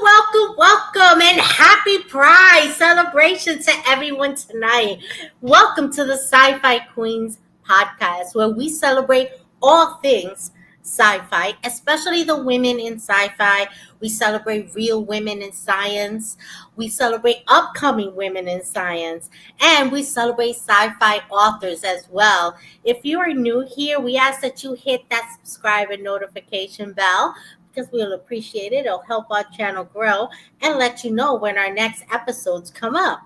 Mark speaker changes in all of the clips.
Speaker 1: welcome, and happy Pride celebration to everyone tonight. Welcome to the Sci-Fi Queens podcast, where we celebrate all things sci-fi, especially the women in sci-fi. We celebrate real women in science. We celebrate upcoming women in science, and we celebrate sci-fi authors as well. If you are new here, we ask that you hit that subscribe and notification bell because we'll appreciate it. It'll help our channel grow and let you know when our next episodes come up.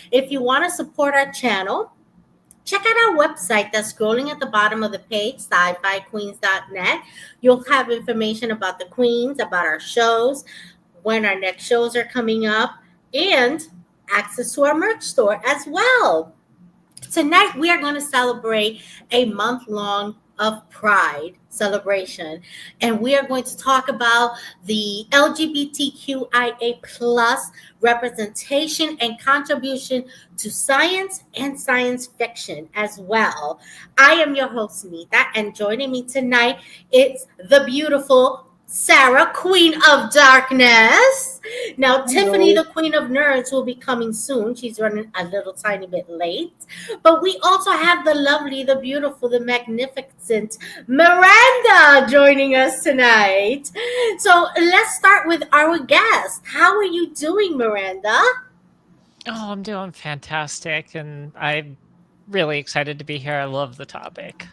Speaker 1: If you want to support our channel, check out our website that's scrolling at the bottom of the page, sci-fi queens.net. You'll have information about the queens, about our shows, when our next shows are coming up, and access to our merch store as well. Tonight, we are going to celebrate a month long of Pride celebration, and we are going to talk about the LGBTQIA plus representation and contribution to science and science fiction as well. I am your host, Nita, and joining me tonight is the beautiful Sarah, Queen of Darkness. Now, Tiffany, the Queen of Nerds, will be coming soon. She's running a little tiny bit late. But we also have the lovely, the beautiful, the magnificent Miranda joining us tonight. So let's start with our guest. How are you doing, Miranda?
Speaker 2: Oh, I'm doing fantastic, and I'm really excited to be here. I love the topic.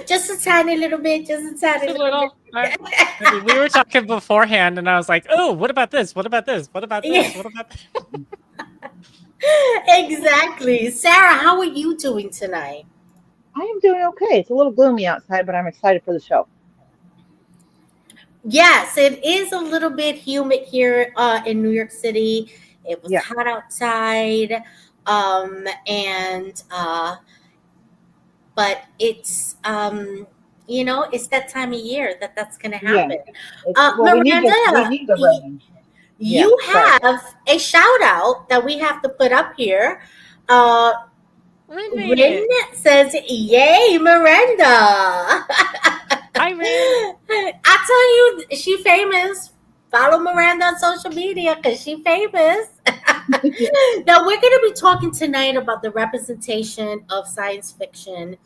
Speaker 1: Just a tiny little bit, just a tiny little bit.
Speaker 2: I mean, we were talking beforehand, and I was like, "Oh, what about this? What about this? What about this? What about this?"
Speaker 1: Exactly. Sarah, how are you doing tonight?
Speaker 3: I am doing okay. It's a little gloomy outside, but I'm excited for the show.
Speaker 1: Yes, it is a little bit humid here in New York City. It was hot outside, and but it's it's that time of year that's going to happen.
Speaker 3: We need the rain.
Speaker 1: You have a shout out that we have to put up here. Rin says, "Yay, Miranda!"
Speaker 2: Hi, Rin.
Speaker 1: I tell you, she famous. Follow Miranda on social media because she famous. Now, we're going to be talking tonight about the representation of science fiction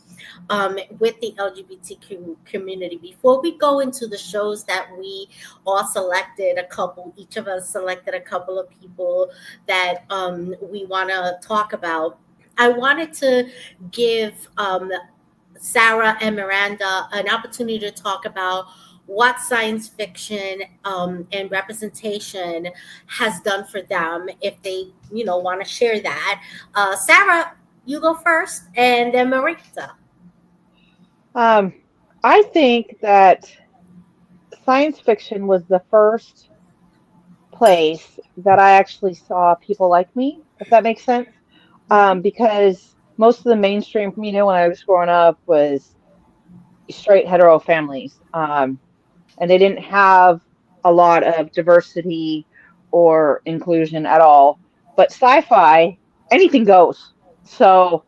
Speaker 1: with the LGBTQ community. Before we go into the shows that we all selected, each of us selected a couple of people that we want to talk about. I wanted to give Sarah and Miranda an opportunity to talk about what science fiction and representation has done for them, if they want to share that. Sarah, you go first, and then Marita.
Speaker 3: I think that science fiction was the first place that I actually saw people like me, if that makes sense. Because most of the mainstream media when I was growing up was straight hetero families. And they didn't have a lot of diversity or inclusion at all. But sci-fi, anything goes. So,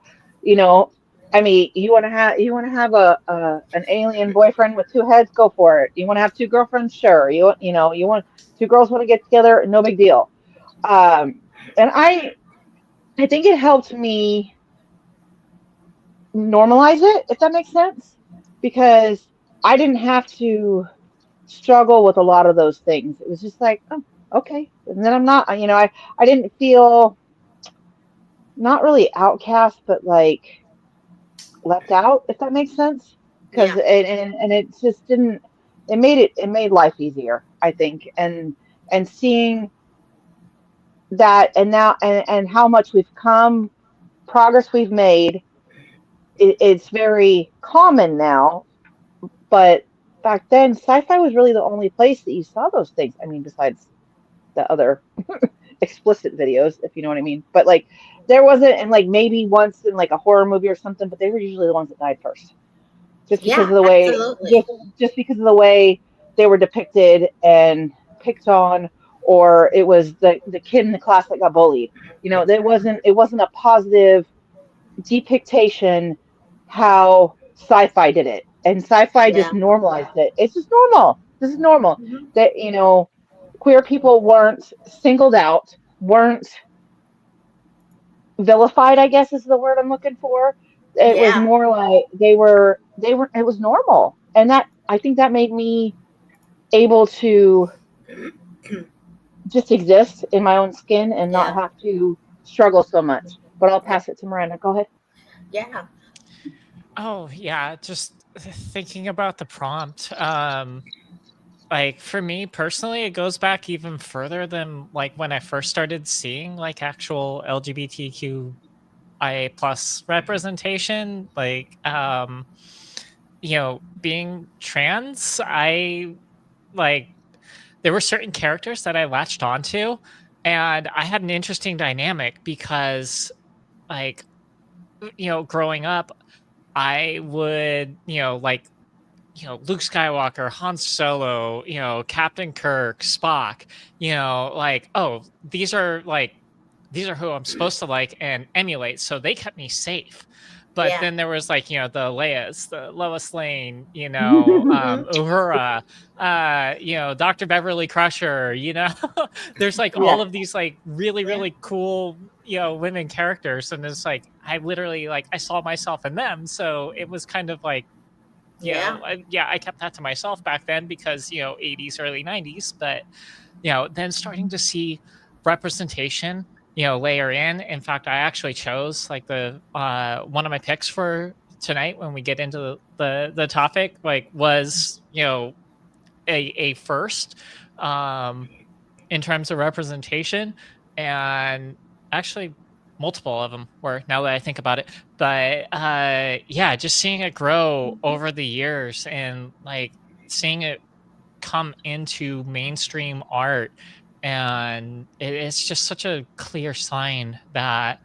Speaker 3: I mean, you want to have an alien boyfriend with two heads, go for it. You want to have two girlfriends, sure. You want two girls want to get together, no big deal. And I think it helped me normalize it, if that makes sense, because I didn't have to struggle with a lot of those things. It was just like, oh, okay. And then I'm not, I didn't feel not really outcast, but like left out, if that makes sense. Because and it just didn't. It made life easier, I think, and seeing that, and now and how much we've come, progress we've made. It's very common now, but back then, sci-fi was really the only place that you saw those things. I mean, besides the other explicit videos, if you know what I mean. But like, there wasn't, and like maybe once in like a horror movie or something, but they were usually the ones that died first, just because of the way, just because of the way they were depicted and picked on, or it was the kid in the class that got bullied. It wasn't a positive depiction how sci-fi did it. And sci-fi just normalized it. It's just normal. This is normal.
Speaker 1: Mhm.
Speaker 3: That, queer people weren't singled out, weren't vilified, I guess is the word I'm looking for. It was
Speaker 1: Yeah.
Speaker 3: more like they were it was normal. And that I think that made me able to just exist in my own skin and not
Speaker 1: Yeah.
Speaker 3: have to struggle so much. But I'll pass it to Miranda. Go ahead.
Speaker 1: Yeah.
Speaker 2: Oh, yeah, just thinking about the prompt. Like for me personally, it goes back even further than like when I first started seeing like actual LGBTQIA plus representation. Like being trans, I like there were certain characters that I latched onto, and I had an interesting dynamic because like growing up, I would, Luke Skywalker, Han Solo, Captain Kirk, Spock, like, oh, these are who I'm supposed to like and emulate. So they kept me safe. But
Speaker 1: Yeah.
Speaker 2: then there was like, the Leia's, the Lois Lane,
Speaker 1: Hmm.
Speaker 2: Uhura, Dr. Beverly Crusher, there's like
Speaker 3: Yeah.
Speaker 2: all of these like really,
Speaker 1: Yeah.
Speaker 2: really cool, women characters. And it's like, I literally like, I saw myself in them. So it was kind of like,
Speaker 1: Yeah.
Speaker 2: I kept that to myself back then because 80s, early 90s. But then starting to see representation, layer in fact, I actually chose like the one of my picks for tonight when we get into the topic, like, was a first, um in terms of representation, and actually multiple of them were, now that I think about it. But yeah, just seeing it grow over the years and like seeing it come into mainstream art, and it's just such a clear sign that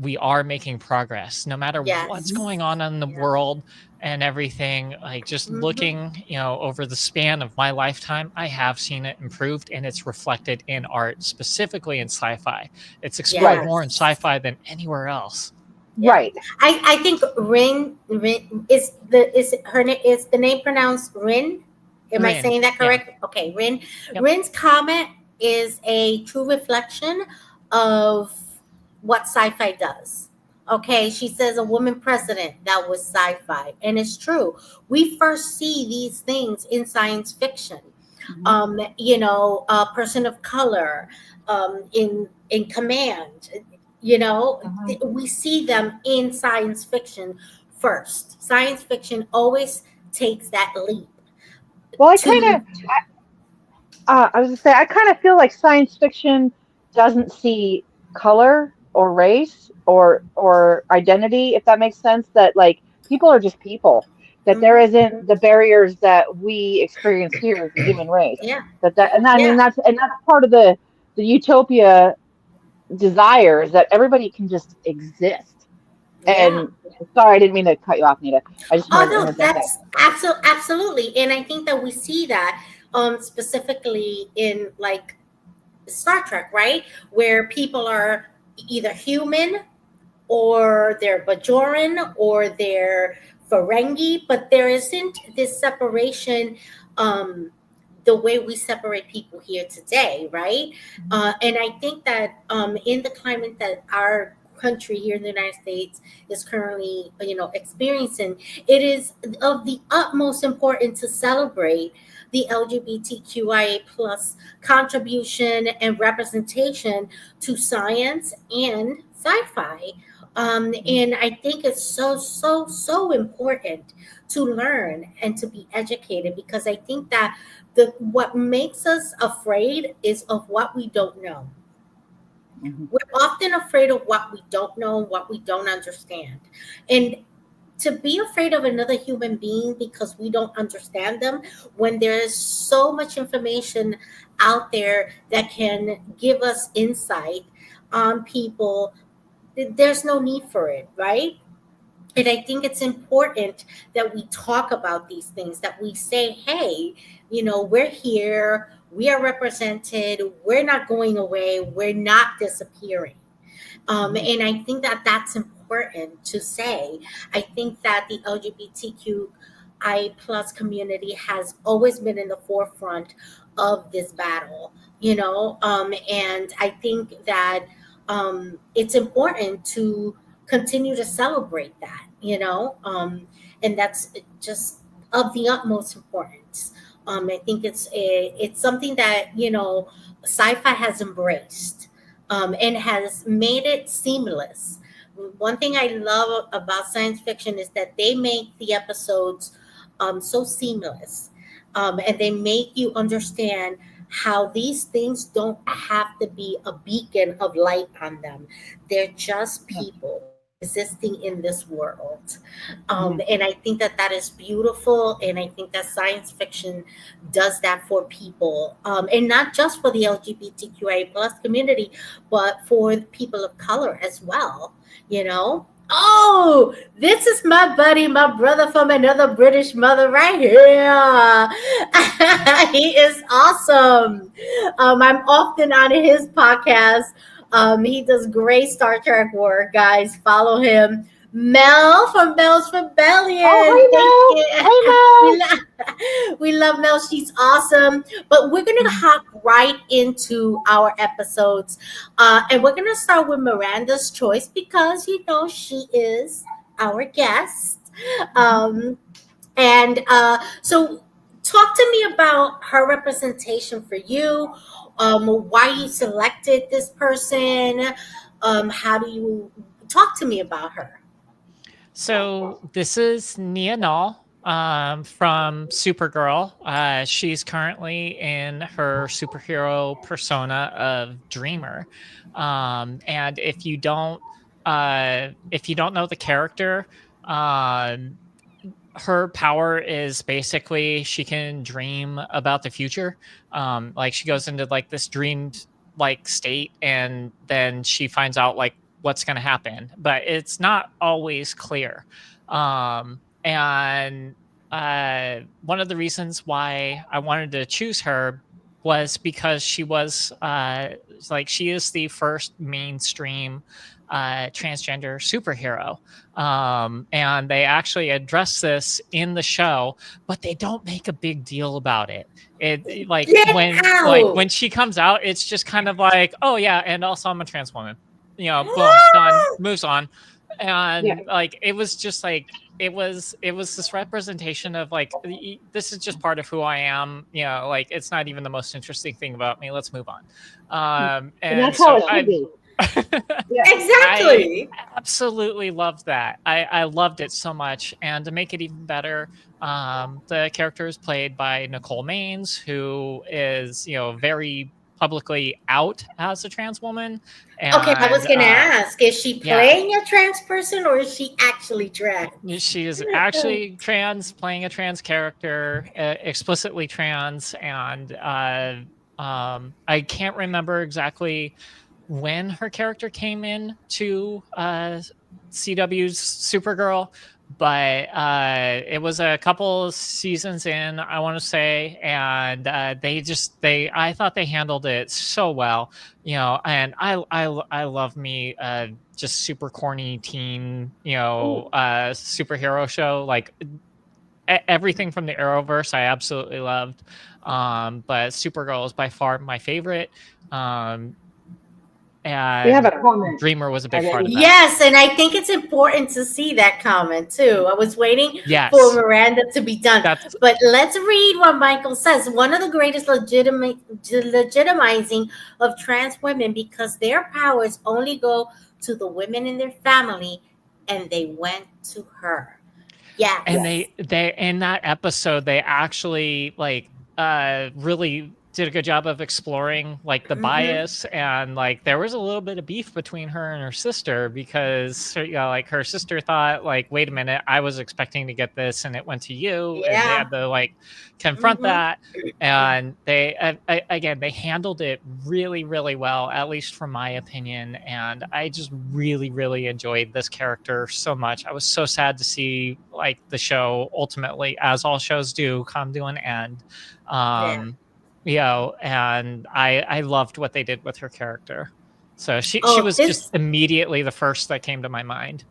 Speaker 2: we are making progress no matter what's
Speaker 1: Yes.
Speaker 2: going on in the
Speaker 1: Yeah.
Speaker 2: world and everything. Like, just
Speaker 1: Hmm.
Speaker 2: looking over the span of my lifetime, I have seen it improved, and it's reflected in art, specifically in sci-fi. It's explored
Speaker 3: Right.
Speaker 2: more in
Speaker 1: Yes.
Speaker 2: sci-fi than anywhere else.
Speaker 1: Yeah.
Speaker 3: Right.
Speaker 1: I think Rin is her name, is the name pronounced Rin? Am I
Speaker 2: Rin,
Speaker 1: saying that
Speaker 2: yeah.
Speaker 1: correct? Okay, Rin.
Speaker 2: Yep.
Speaker 1: Rin's comment is a true reflection of what sci-fi does. Okay, she says a woman president, that was sci-fi, and it's true. We first see these things in science fiction.
Speaker 3: Mhm.
Speaker 1: A person of color, in command.
Speaker 3: Mhm.
Speaker 1: We see them in science fiction first. Science fiction always takes that leap
Speaker 3: Well,
Speaker 1: to.
Speaker 3: I was gonna say, I kind of feel like science fiction doesn't see color or race or identity, if that makes sense. That like people are just people. That there
Speaker 1: Mhm.
Speaker 3: isn't the barriers that we experience here as the human race.
Speaker 1: Yeah,
Speaker 3: And I mean
Speaker 1: yeah,
Speaker 3: that's part of the utopia desire is that everybody can just exist.
Speaker 1: yeah.
Speaker 3: And sorry, I didn't mean to cut you off, Nita. I just wanted to
Speaker 1: Oh no,
Speaker 3: interject that.
Speaker 1: that's absolutely, and I think that we see that specifically in like Star Trek, right, where people are either human or they're Bajoran or they're Ferengi, but there isn't this separation, um, the way we separate people here today, right?
Speaker 3: Mhm.
Speaker 1: And I think that in the climate that our country here in the United States is currently, experiencing, it is of the utmost importance to celebrate the LGBTQIA plus contribution and representation to science and sci-fi. And I think it's so, so, so important to learn and to be educated, because I think that the what makes us afraid is of what we don't know.
Speaker 3: Mhm.
Speaker 1: We're often afraid of what we don't know, what we don't understand. And to be afraid of another human being because we don't understand them, when there's so much information out there that can give us insight on people, there's no need for it, right? And I think it's important that we talk about these things, that we say, hey, we're here, we are represented, we're not going away, we're not disappearing.
Speaker 3: Mhm.
Speaker 1: And I think that that's important to say. I think that the LGBTQI plus community has always been in the forefront of this battle, and I think that it's important to continue to celebrate that, and that's just of the utmost importance. I think it's something that sci-fi has embraced, and has made it seamless. One thing I love about science fiction is that they make the episodes so seamless, and they make you understand how these things don't have to be a beacon of light on them. They're just
Speaker 3: Yeah.
Speaker 1: people existing in this world.
Speaker 3: Mhm.
Speaker 1: And I think that that is beautiful. And I think that science fiction does that for people. And not just for the LGBTQIA plus community, but for people of color as well, you know? Oh, this is my buddy, my brother from another British mother right here. He is awesome. I'm often on his podcast. He does great Star Trek work, guys. Follow him. Mel from Mel's
Speaker 3: Oh,
Speaker 1: Rebellion.
Speaker 3: hi
Speaker 1: Thank
Speaker 3: Mel.
Speaker 1: you.
Speaker 3: Hi
Speaker 1: We,
Speaker 3: Mel.
Speaker 1: we love Mel. She's awesome. But we're going to
Speaker 3: Mhm.
Speaker 1: hop right into our episodes. And we're going to start with Miranda's choice because, she is our guest.
Speaker 3: Mhm.
Speaker 1: Um, and talk to me about her representation for you, why you selected this person. How do you talk to me about her?
Speaker 2: So this is Nia Nall from Supergirl. She's currently in her superhero persona of Dreamer. And if you don't know the character, um, her power is basically she can dream about the future. Like she goes into like this dreamed like state, and then she finds out like what's going to happen, but it's not always clear. And One of the reasons why I wanted to choose her was because she is the first mainstream transgender superhero, and they actually address this in the show, but they don't make a big deal about it. Like
Speaker 1: Get
Speaker 2: like
Speaker 1: out!
Speaker 2: when she comes out, it's just kind of like, oh yeah, and also I'm a trans woman. Boom, done, moves on.
Speaker 3: Yeah.
Speaker 2: And like it was just like it was this representation of like this is just part of who I am. Like it's not even the most interesting thing about me. Let's move on.
Speaker 3: And
Speaker 2: And
Speaker 3: that's how
Speaker 2: so
Speaker 3: it should be. Yeah.
Speaker 2: I
Speaker 1: Exactly.
Speaker 2: absolutely loved that. I loved it so much. And to make it even better, the character is played by Nicole Maines, who is, very publicly out as a trans woman.
Speaker 1: Okay, I was
Speaker 2: And
Speaker 1: gonna ask: is she
Speaker 2: yeah,
Speaker 1: playing a trans person or is she actually trans?
Speaker 2: she is actually trans, playing a trans character, explicitly trans. And I can't remember exactly when her character came in to CW's Supergirl, but it was a couple seasons in, I want to say, and I thought they handled it so well, and I love me just super corny teen,
Speaker 3: Ooh.
Speaker 2: superhero show, like everything from the Arrowverse I absolutely loved. But Supergirl is by far my favorite. Um,
Speaker 3: We have
Speaker 2: and
Speaker 3: a comment.
Speaker 2: Dreamer was a
Speaker 3: I
Speaker 2: big
Speaker 3: bet
Speaker 2: part of
Speaker 3: you.
Speaker 2: that.
Speaker 1: Yes, and I think it's important to see that comment too. I was waiting for
Speaker 2: Yes,
Speaker 1: Miranda to be done,
Speaker 2: that's
Speaker 1: but let's read what Michael says. One of the greatest legitimizing of trans women because their powers only go to the women in their family, and they went to her.
Speaker 2: and
Speaker 1: Yes.
Speaker 2: they in that episode they actually like really did a good job of exploring like the
Speaker 1: Hmm.
Speaker 2: bias, and like there was a little bit of beef between her and her sister because like her sister thought like, wait a minute, I was expecting to get this and it went to you, and they
Speaker 1: Yeah.
Speaker 2: had to like confront
Speaker 1: Hmm.
Speaker 2: that. And again, they handled it really really well, at least from my opinion. And I just really really enjoyed this character so much. I was so sad to see like the show ultimately, as all shows do, come to an end.
Speaker 1: Yeah.
Speaker 2: um and I loved what they did with her character. So she
Speaker 1: Oh,
Speaker 2: was just
Speaker 1: this
Speaker 2: immediately the first that came to my mind.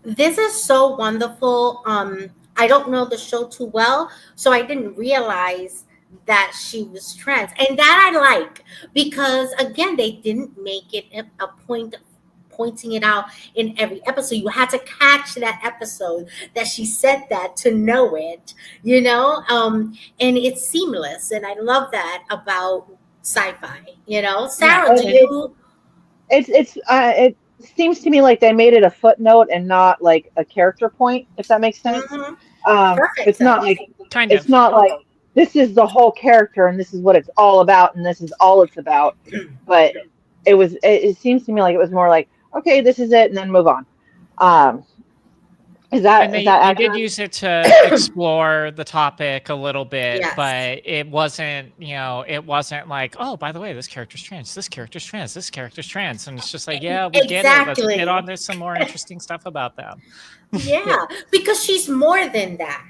Speaker 1: This is so wonderful. I don't know the show too well, so I didn't realize that she was trans, and that I like, because again, they didn't make it a point of pointing it out in every episode. You had to catch that episode that she said that to know it, and it's seamless, and I love that about sci-fi.
Speaker 2: Yeah,
Speaker 1: Sarah, do you?
Speaker 3: It seems to me like they made it a footnote and not like a character point, if that makes sense.
Speaker 1: Mhm. Perfect
Speaker 3: It's not
Speaker 1: sense.
Speaker 3: like
Speaker 2: kind
Speaker 3: it's
Speaker 2: of.
Speaker 3: not like this is the whole character and this is what it's all about and this is all it's about. But it seems to me like it was more like, okay, this is it, and then move on. Um, is
Speaker 2: And
Speaker 3: that is that
Speaker 2: they did
Speaker 3: accurate?
Speaker 2: use it to explore the topic a little bit,
Speaker 1: Yes.
Speaker 2: but it wasn't like, oh, by the way, this character's trans, this character's trans, this character's trans. And it's just like, yeah, we get it. Let's get
Speaker 1: Exactly.
Speaker 2: on to some more interesting stuff about them.
Speaker 1: Yeah, because she's more than that.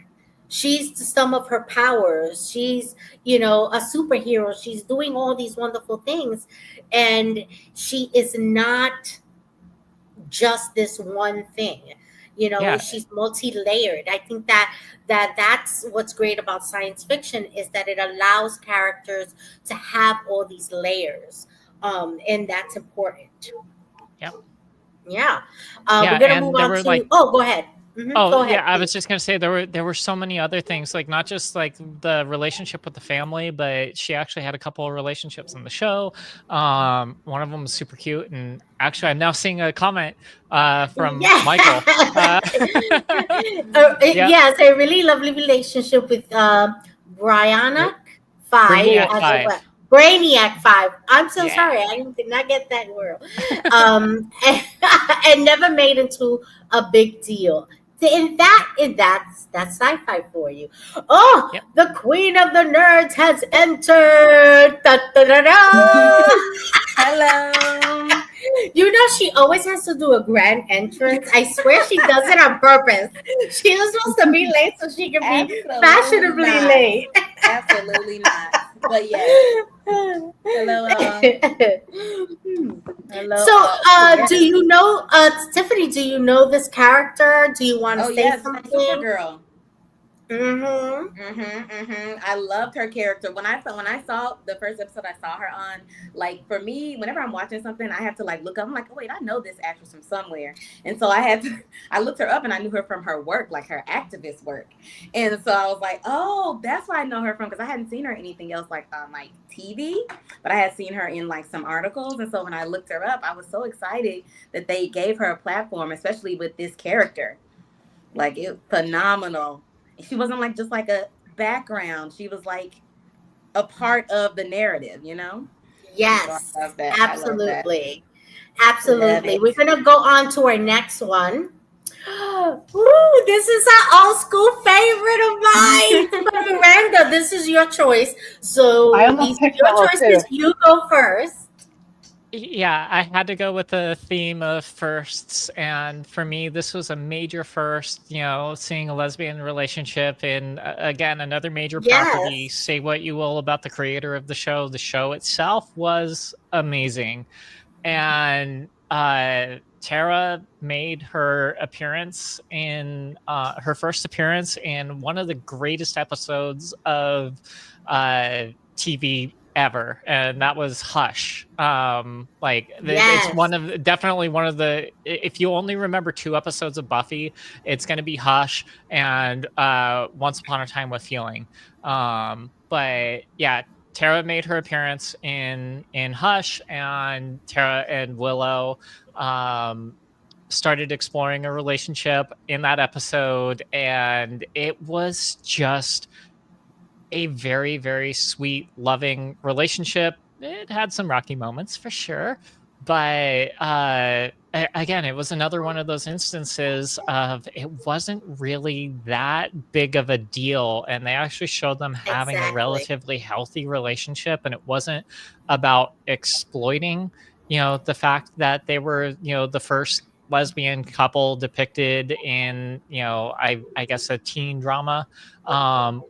Speaker 1: She's the sum of her powers. She's, a superhero. She's doing all these wonderful things. And she is not just this one thing.
Speaker 2: Yeah,
Speaker 1: She's multi-layered. I think that's what's great about science fiction, is that it allows characters to have all these layers. And that's important.
Speaker 2: yep.
Speaker 1: Yeah.
Speaker 2: Yeah,
Speaker 1: We're gonna
Speaker 2: and
Speaker 1: move
Speaker 2: there
Speaker 1: on
Speaker 2: were
Speaker 1: to.
Speaker 2: like
Speaker 1: Oh, go ahead.
Speaker 2: oh
Speaker 1: Go
Speaker 2: yeah,
Speaker 1: ahead,
Speaker 2: I was
Speaker 1: please.
Speaker 2: just gonna say there were so many other things, like not just like the relationship with the family, but she actually had a couple of relationships in the show. One of them was super cute, and actually, I'm now seeing a comment from
Speaker 1: Yeah.
Speaker 2: Michael. Yeah,
Speaker 1: Yes, a really lovely relationship with
Speaker 2: Bra-
Speaker 1: Brianna Five
Speaker 2: Brainiac
Speaker 1: as
Speaker 2: Five.
Speaker 1: well. Brainiac Five. I'm so
Speaker 2: Yeah.
Speaker 1: sorry, I did not get that word. And never made into a big deal. That's sci-fi for you. Oh,
Speaker 2: Yep.
Speaker 1: the queen of the nerds has entered. Da, da, da, da.
Speaker 4: Hello.
Speaker 1: She always has to do a grand entrance. I swear she does it on purpose. She was supposed to be late so she can be
Speaker 4: Absolutely
Speaker 1: fashionably
Speaker 4: not.
Speaker 1: late.
Speaker 4: Absolutely not. But yes. Hello, hello.
Speaker 1: So,
Speaker 4: Yes.
Speaker 1: do you know, Tiffany? Do you know this character? Do you want to
Speaker 4: Oh
Speaker 1: say
Speaker 4: yes, from
Speaker 1: something?
Speaker 4: Supergirl.
Speaker 1: Mm-hmm.
Speaker 4: I loved her character. When I saw the first episode, I saw her on. Like for me, whenever I'm watching something, I have to like look up. I'm like, oh wait, I know this actress from somewhere. And so I had to. I looked her up, and I knew her from her work, like her activist work. And so I was like, oh, that's why I know her from, because I hadn't seen her anything else like on like TV, but I had seen her in like some articles. And so when I looked her up, I was so excited that they gave her a platform, especially with this character. Like it phenomenal. She wasn't like just like a background. She was like a part of the narrative. So
Speaker 1: Yes,
Speaker 4: I love that. I love that.
Speaker 1: absolutely.
Speaker 4: Love
Speaker 1: Absolutely. We're
Speaker 4: it.
Speaker 1: going to go on to our next one. Ooh, this is an old school favorite of mine. But Miranda, this is your choice.
Speaker 3: I
Speaker 1: So
Speaker 3: almost
Speaker 1: these are
Speaker 3: picked
Speaker 1: your
Speaker 3: Willow too.
Speaker 1: choices. You go first.
Speaker 2: Yeah, I had to go with the theme of firsts, and for me, this was a major first. Seeing a lesbian relationship in again another major property.
Speaker 1: Yes.
Speaker 2: Say what you will about the creator of the show itself was amazing, and Tara made her first appearance in one of the greatest episodes of TV ever, and that was Hush. It's
Speaker 1: Yes.
Speaker 2: definitely one of the, if you only remember two episodes of Buffy, it's going to be Hush and Once Upon a Time with Feeling. But yeah, Tara made her appearance in Hush, and Tara and Willow started exploring a relationship in that episode, and it was just a very, very sweet, loving relationship. It had some rocky moments for sure, but again, it was another one of those instances of it wasn't really that big of a deal, and they actually showed them having a
Speaker 1: Exactly.
Speaker 2: relatively healthy relationship, and it wasn't about exploiting, the fact that they were, the first lesbian couple depicted in, I guess a teen drama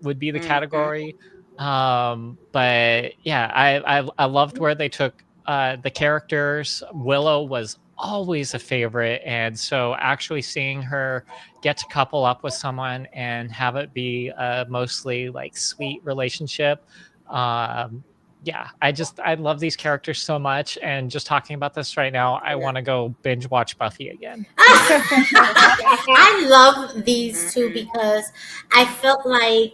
Speaker 2: would be the
Speaker 4: Hmm.
Speaker 2: category. But yeah, I loved where they took the characters. Willow was always a favorite. And so actually seeing her get to couple up with someone and have it be a mostly like sweet relationship. Yeah, I love these characters so much. And just talking about this right now, I want to go binge watch Buffy again.
Speaker 1: I love these two
Speaker 4: Mhm.
Speaker 1: because I felt like,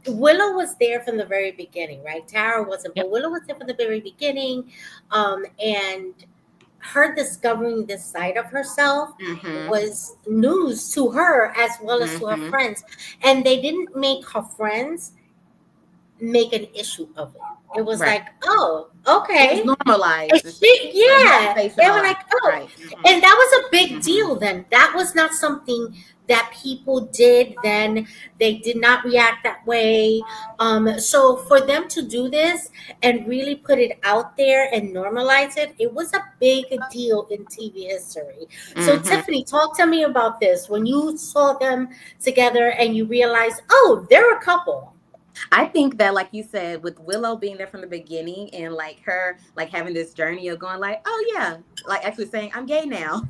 Speaker 1: Willow was there from the very beginning, right? Tara wasn't,
Speaker 2: Yep.
Speaker 1: but Willow was there from the very beginning. And her discovering this side of herself
Speaker 4: Mhm.
Speaker 1: was news to her as well as to her
Speaker 4: Mhm.
Speaker 1: friends. And they didn't make her friends make an issue of it. It was
Speaker 4: Right.
Speaker 1: like, oh,
Speaker 4: It was
Speaker 1: okay. And
Speaker 4: normalized
Speaker 1: she,
Speaker 4: or
Speaker 1: yeah, they were
Speaker 4: sensationalized.
Speaker 1: like, oh,
Speaker 4: Right. Mhm.
Speaker 1: and that was a big
Speaker 4: Mhm.
Speaker 1: deal then. That was not something that people did then. They did not react that way. So for them to do this and really put it out there and normalize it, it was a big deal in TV history. So
Speaker 4: Mhm.
Speaker 1: Tiffany, talk to me about this. When you saw them together and you realized, oh, they're a couple.
Speaker 4: I think that, like you said, with Willow being there from the beginning and like her like having this journey of going like, oh yeah, like actually saying I'm gay now.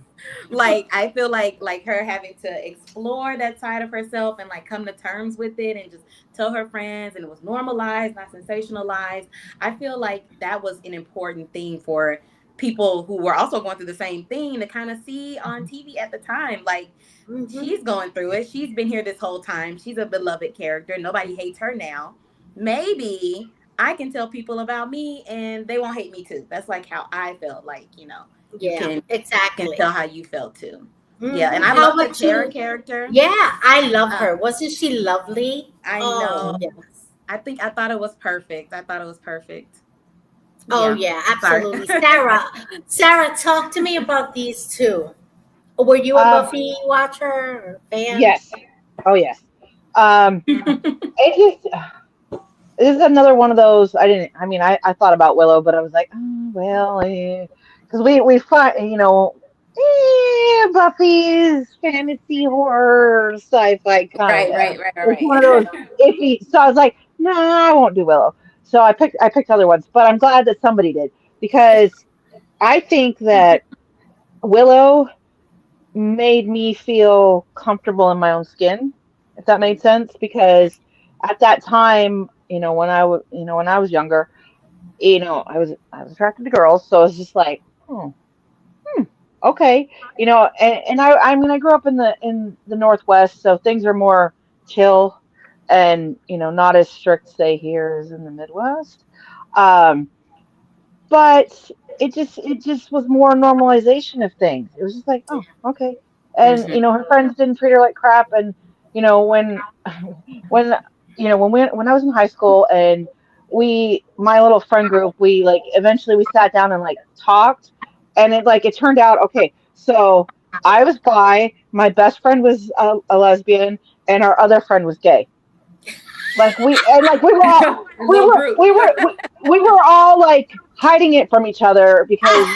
Speaker 4: Like I feel like her having to explore that side of herself and like come to terms with it and just tell her friends, and it was normalized, not sensationalized. I feel like that was an important thing for people who were also going through the same thing to kind of see on TV at the time. Like
Speaker 1: Hmm.
Speaker 4: she's going through it. She's been here this whole time. She's a beloved character. Nobody hates her now. Maybe I can tell people about me and they won't hate me too. That's like how I felt. Like, you
Speaker 1: Yeah,
Speaker 4: can
Speaker 1: exactly.
Speaker 4: tell how you felt too. Yeah, and I
Speaker 1: How
Speaker 4: love the
Speaker 1: about
Speaker 4: Tara
Speaker 1: you?
Speaker 4: character.
Speaker 1: Yeah, I love
Speaker 4: Uh,
Speaker 1: her. Wasn't she lovely?
Speaker 4: I
Speaker 1: Oh,
Speaker 4: know.
Speaker 3: Mhm.
Speaker 1: yes.
Speaker 4: I thought it was perfect. I thought it was perfect.
Speaker 1: Oh,
Speaker 4: Yeah.
Speaker 1: yeah,
Speaker 4: Sorry.
Speaker 1: absolutely. Sarah, talk to me about these two. Were you a
Speaker 3: Um,
Speaker 1: Buffy watcher or fan?
Speaker 3: yes. Oh, yes. Um, it just this is another one of those. I didn't. I mean, I thought about Willow, but I was like, oh, well, because we find Buffy's fantasy horror sci-fi kind
Speaker 4: Right,
Speaker 3: of.
Speaker 4: right, right,
Speaker 3: It's one of
Speaker 4: right.
Speaker 3: those iffy. So I was like, nah, I won't do Willow. So I picked other ones, but I'm glad that somebody did because I think that Willow made me feel comfortable in my own skin, if that made sense. Because at that time, when I was younger, I was attracted to girls, so it's just like, oh, okay, and I mean, I grew up in the Northwest, so things are more chill, and not as strict, say, here as in the Midwest. Um, but it just was more normalization of things. It was just like, oh, okay. And
Speaker 4: Mhm.
Speaker 3: her friends didn't treat her like crap. And when when when I was in high school, and my little friend group, we like eventually we sat down and like talked, and it turned out okay. So I was bi, my best friend was a lesbian, and our other friend was gay. Like we were all we
Speaker 4: Little
Speaker 3: were
Speaker 4: group.
Speaker 3: we were we were all like hiding it from each other because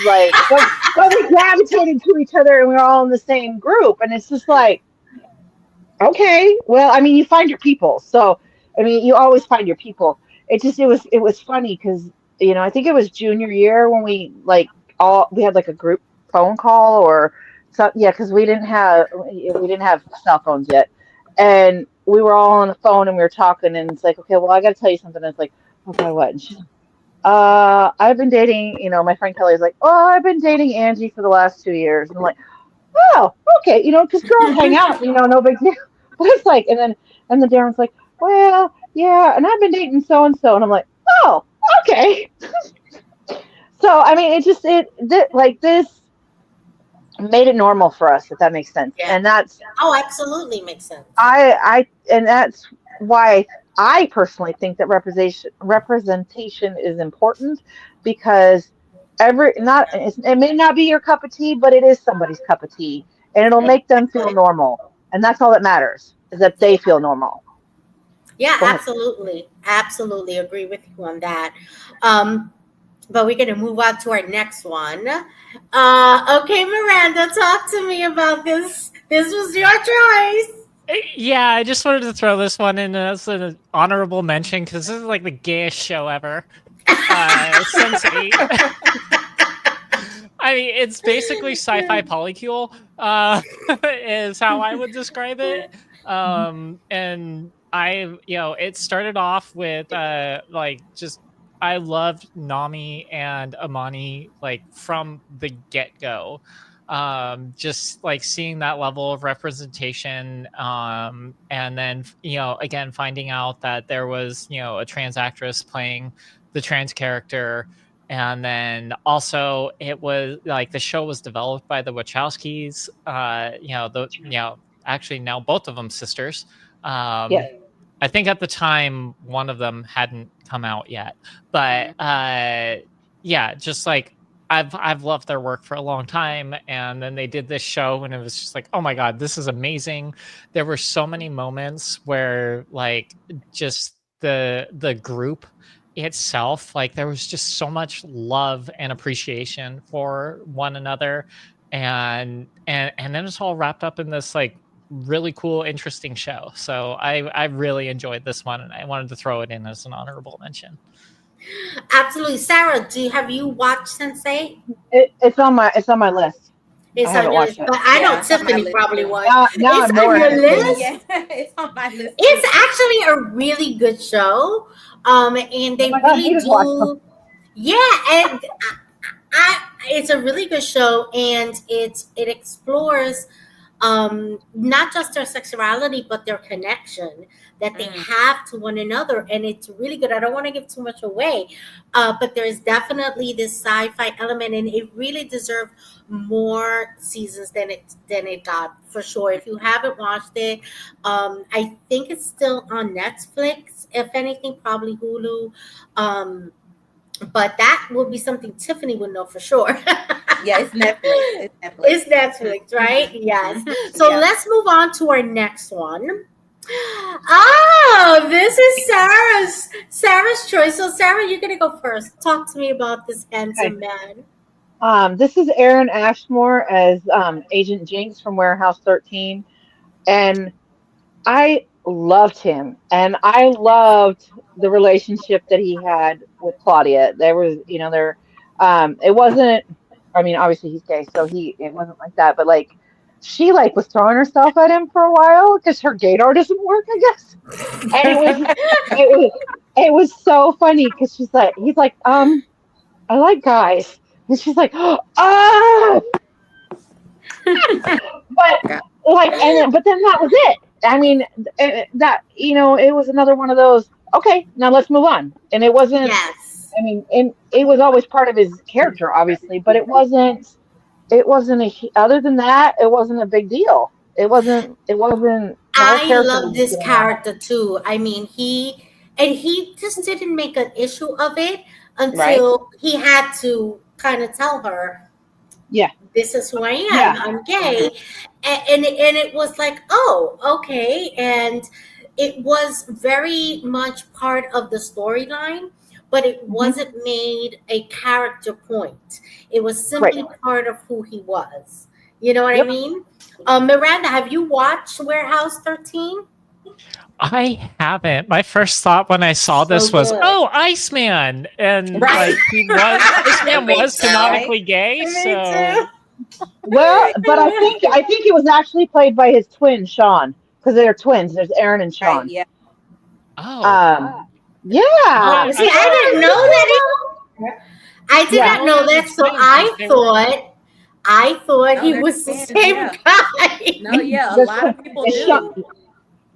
Speaker 3: but we gravitated to each other, and we were all in the same group, and it's just like, okay, well, I mean, you find your people. So I mean, you always find your people. It was funny because I think it was junior year when we had like a group phone call, or so, yeah, because we didn't have cell phones yet, and we were all on the phone and we were talking, and it's like, okay, well, I got to tell you something. And it's like, okay, what? And she's I've been dating, my friend Kelly is like, oh, I've been dating Angie for the last 2 years. And I'm like, oh, okay, because girls hang out, no big deal. But it's like, and then Darren's like, well, yeah, and I've been dating so and so, and I'm like, oh, okay. So I mean, like this made it normal for us, if that makes sense,
Speaker 1: Yeah.
Speaker 3: and that's
Speaker 1: Oh, absolutely makes sense.
Speaker 3: and that's why I personally think that representation is important, because it may not be your cup of tea, but it is somebody's cup of tea, and it'll make them feel
Speaker 1: Exactly.
Speaker 3: normal, and that's all that matters, is that they
Speaker 1: Yeah.
Speaker 3: feel normal.
Speaker 1: Yeah,
Speaker 3: Go ahead.
Speaker 1: absolutely. Absolutely agree with you on that. Um, but we're going to move on to our next one. Okay, Miranda, talk to me about this. This was your choice.
Speaker 2: Yeah, I just wanted to throw this one in as an honorable mention because this is like the gayest show ever. Sense 8. I mean, it's basically sci-fi polycule, is how I would describe it. And it started off with like just I loved Nami and Amani like from the get-go. Just like seeing that level of representation, and then again finding out that there was a trans actress playing the trans character, and then also it was like the show was developed by the Wachowskis. Actually now both of them sisters.
Speaker 3: Yes.
Speaker 2: I think at the time one of them hadn't come out yet, but yeah, just like I've loved their work for a long time, and then they did this show, and it was just like, oh my god, this is amazing. There were so many moments where like just the group itself, like there was just so much love and appreciation for one another, and then it's all wrapped up in this like really cool, interesting show. So I really enjoyed this one, and I wanted to throw it in as an honorable mention.
Speaker 1: Absolutely. Sarah, have you watched Sensei?
Speaker 3: It's on my list.
Speaker 1: It's
Speaker 3: I haven't
Speaker 1: on your
Speaker 3: watched
Speaker 1: list,
Speaker 3: it.
Speaker 1: but I know
Speaker 4: Yeah, it's on my
Speaker 1: Tiffany
Speaker 4: list
Speaker 1: probably
Speaker 4: too.
Speaker 1: was.
Speaker 3: Now
Speaker 1: It's
Speaker 3: I'm
Speaker 1: on
Speaker 3: more
Speaker 1: your
Speaker 3: interested.
Speaker 1: list?
Speaker 4: Yeah, it's on my list.
Speaker 1: It's actually a really good show. And they
Speaker 3: Oh my God,
Speaker 1: really
Speaker 3: you just watched them.
Speaker 1: do. Yeah, and it's a really good show, and it explores not just their sexuality, but their connection that they have to one another, and it's really good. I don't want to give too much away, but there's definitely this sci-fi element, and it really deserved more seasons than it got, for sure. If you haven't watched it, I think it's still on Netflix. If anything, probably Hulu. But that will be something Tiffany would know for sure.
Speaker 4: Yeah, it's Netflix. It's Netflix.
Speaker 1: It's Netflix, right? Yes. So
Speaker 4: Yeah.
Speaker 1: let's move on to our next one. Oh, this is Sarah's choice. So Sarah, you're gonna go first. Talk to me about this handsome man.
Speaker 3: This is Aaron Ashmore as Agent Jinx from Warehouse 13, and I loved him, and I loved the relationship that he had with Claudia. There was, it wasn't. I mean, obviously he's gay, so it wasn't like that. But like, she like was throwing herself at him for a while because her gaydar doesn't work, I guess. And it was so funny because he's like, I like guys, and she's like, ah. But but then that was it. I mean, it was another one of those. Okay, now let's move on. And it wasn't.
Speaker 1: Yes.
Speaker 3: I mean, and it was always part of his character, obviously, but it wasn't. It wasn't other than that, it wasn't a big deal. It wasn't. The whole
Speaker 1: I
Speaker 3: character
Speaker 1: love
Speaker 3: was
Speaker 1: this
Speaker 3: getting
Speaker 1: character too. I mean, he just didn't make an issue of it
Speaker 4: Right.
Speaker 1: until he had to kind of tell her,
Speaker 3: Yeah.
Speaker 1: this is who I am.
Speaker 3: Yeah.
Speaker 1: I'm gay. And it was like, oh, okay. And it was very much part of the storyline, but it wasn't made a character point. It was simply part of who he was. You know what I
Speaker 3: Yep.
Speaker 1: mean? Miranda, have you watched Warehouse 13?
Speaker 2: I haven't. My first thought when I saw this was,
Speaker 1: good.
Speaker 2: "Oh, Iceman," and
Speaker 4: Right.
Speaker 2: like Iceman
Speaker 4: Me
Speaker 2: was
Speaker 4: too.
Speaker 2: canonically gay.
Speaker 1: Me
Speaker 2: So
Speaker 1: too.
Speaker 3: Well, but I think it was actually played by his twin Sean, because they're twins. There's Aaron and Sean.
Speaker 4: Right. Yeah.
Speaker 2: oh,
Speaker 3: Yeah.
Speaker 2: Yeah.
Speaker 1: See, I didn't know that. I did
Speaker 3: Yeah.
Speaker 1: not know that, so I thought he
Speaker 4: they're
Speaker 1: was the
Speaker 4: twins,
Speaker 1: same
Speaker 4: yeah.
Speaker 1: guy.
Speaker 4: No, yeah, a
Speaker 3: There's
Speaker 4: lot of people
Speaker 3: it's
Speaker 4: do.
Speaker 3: Sean,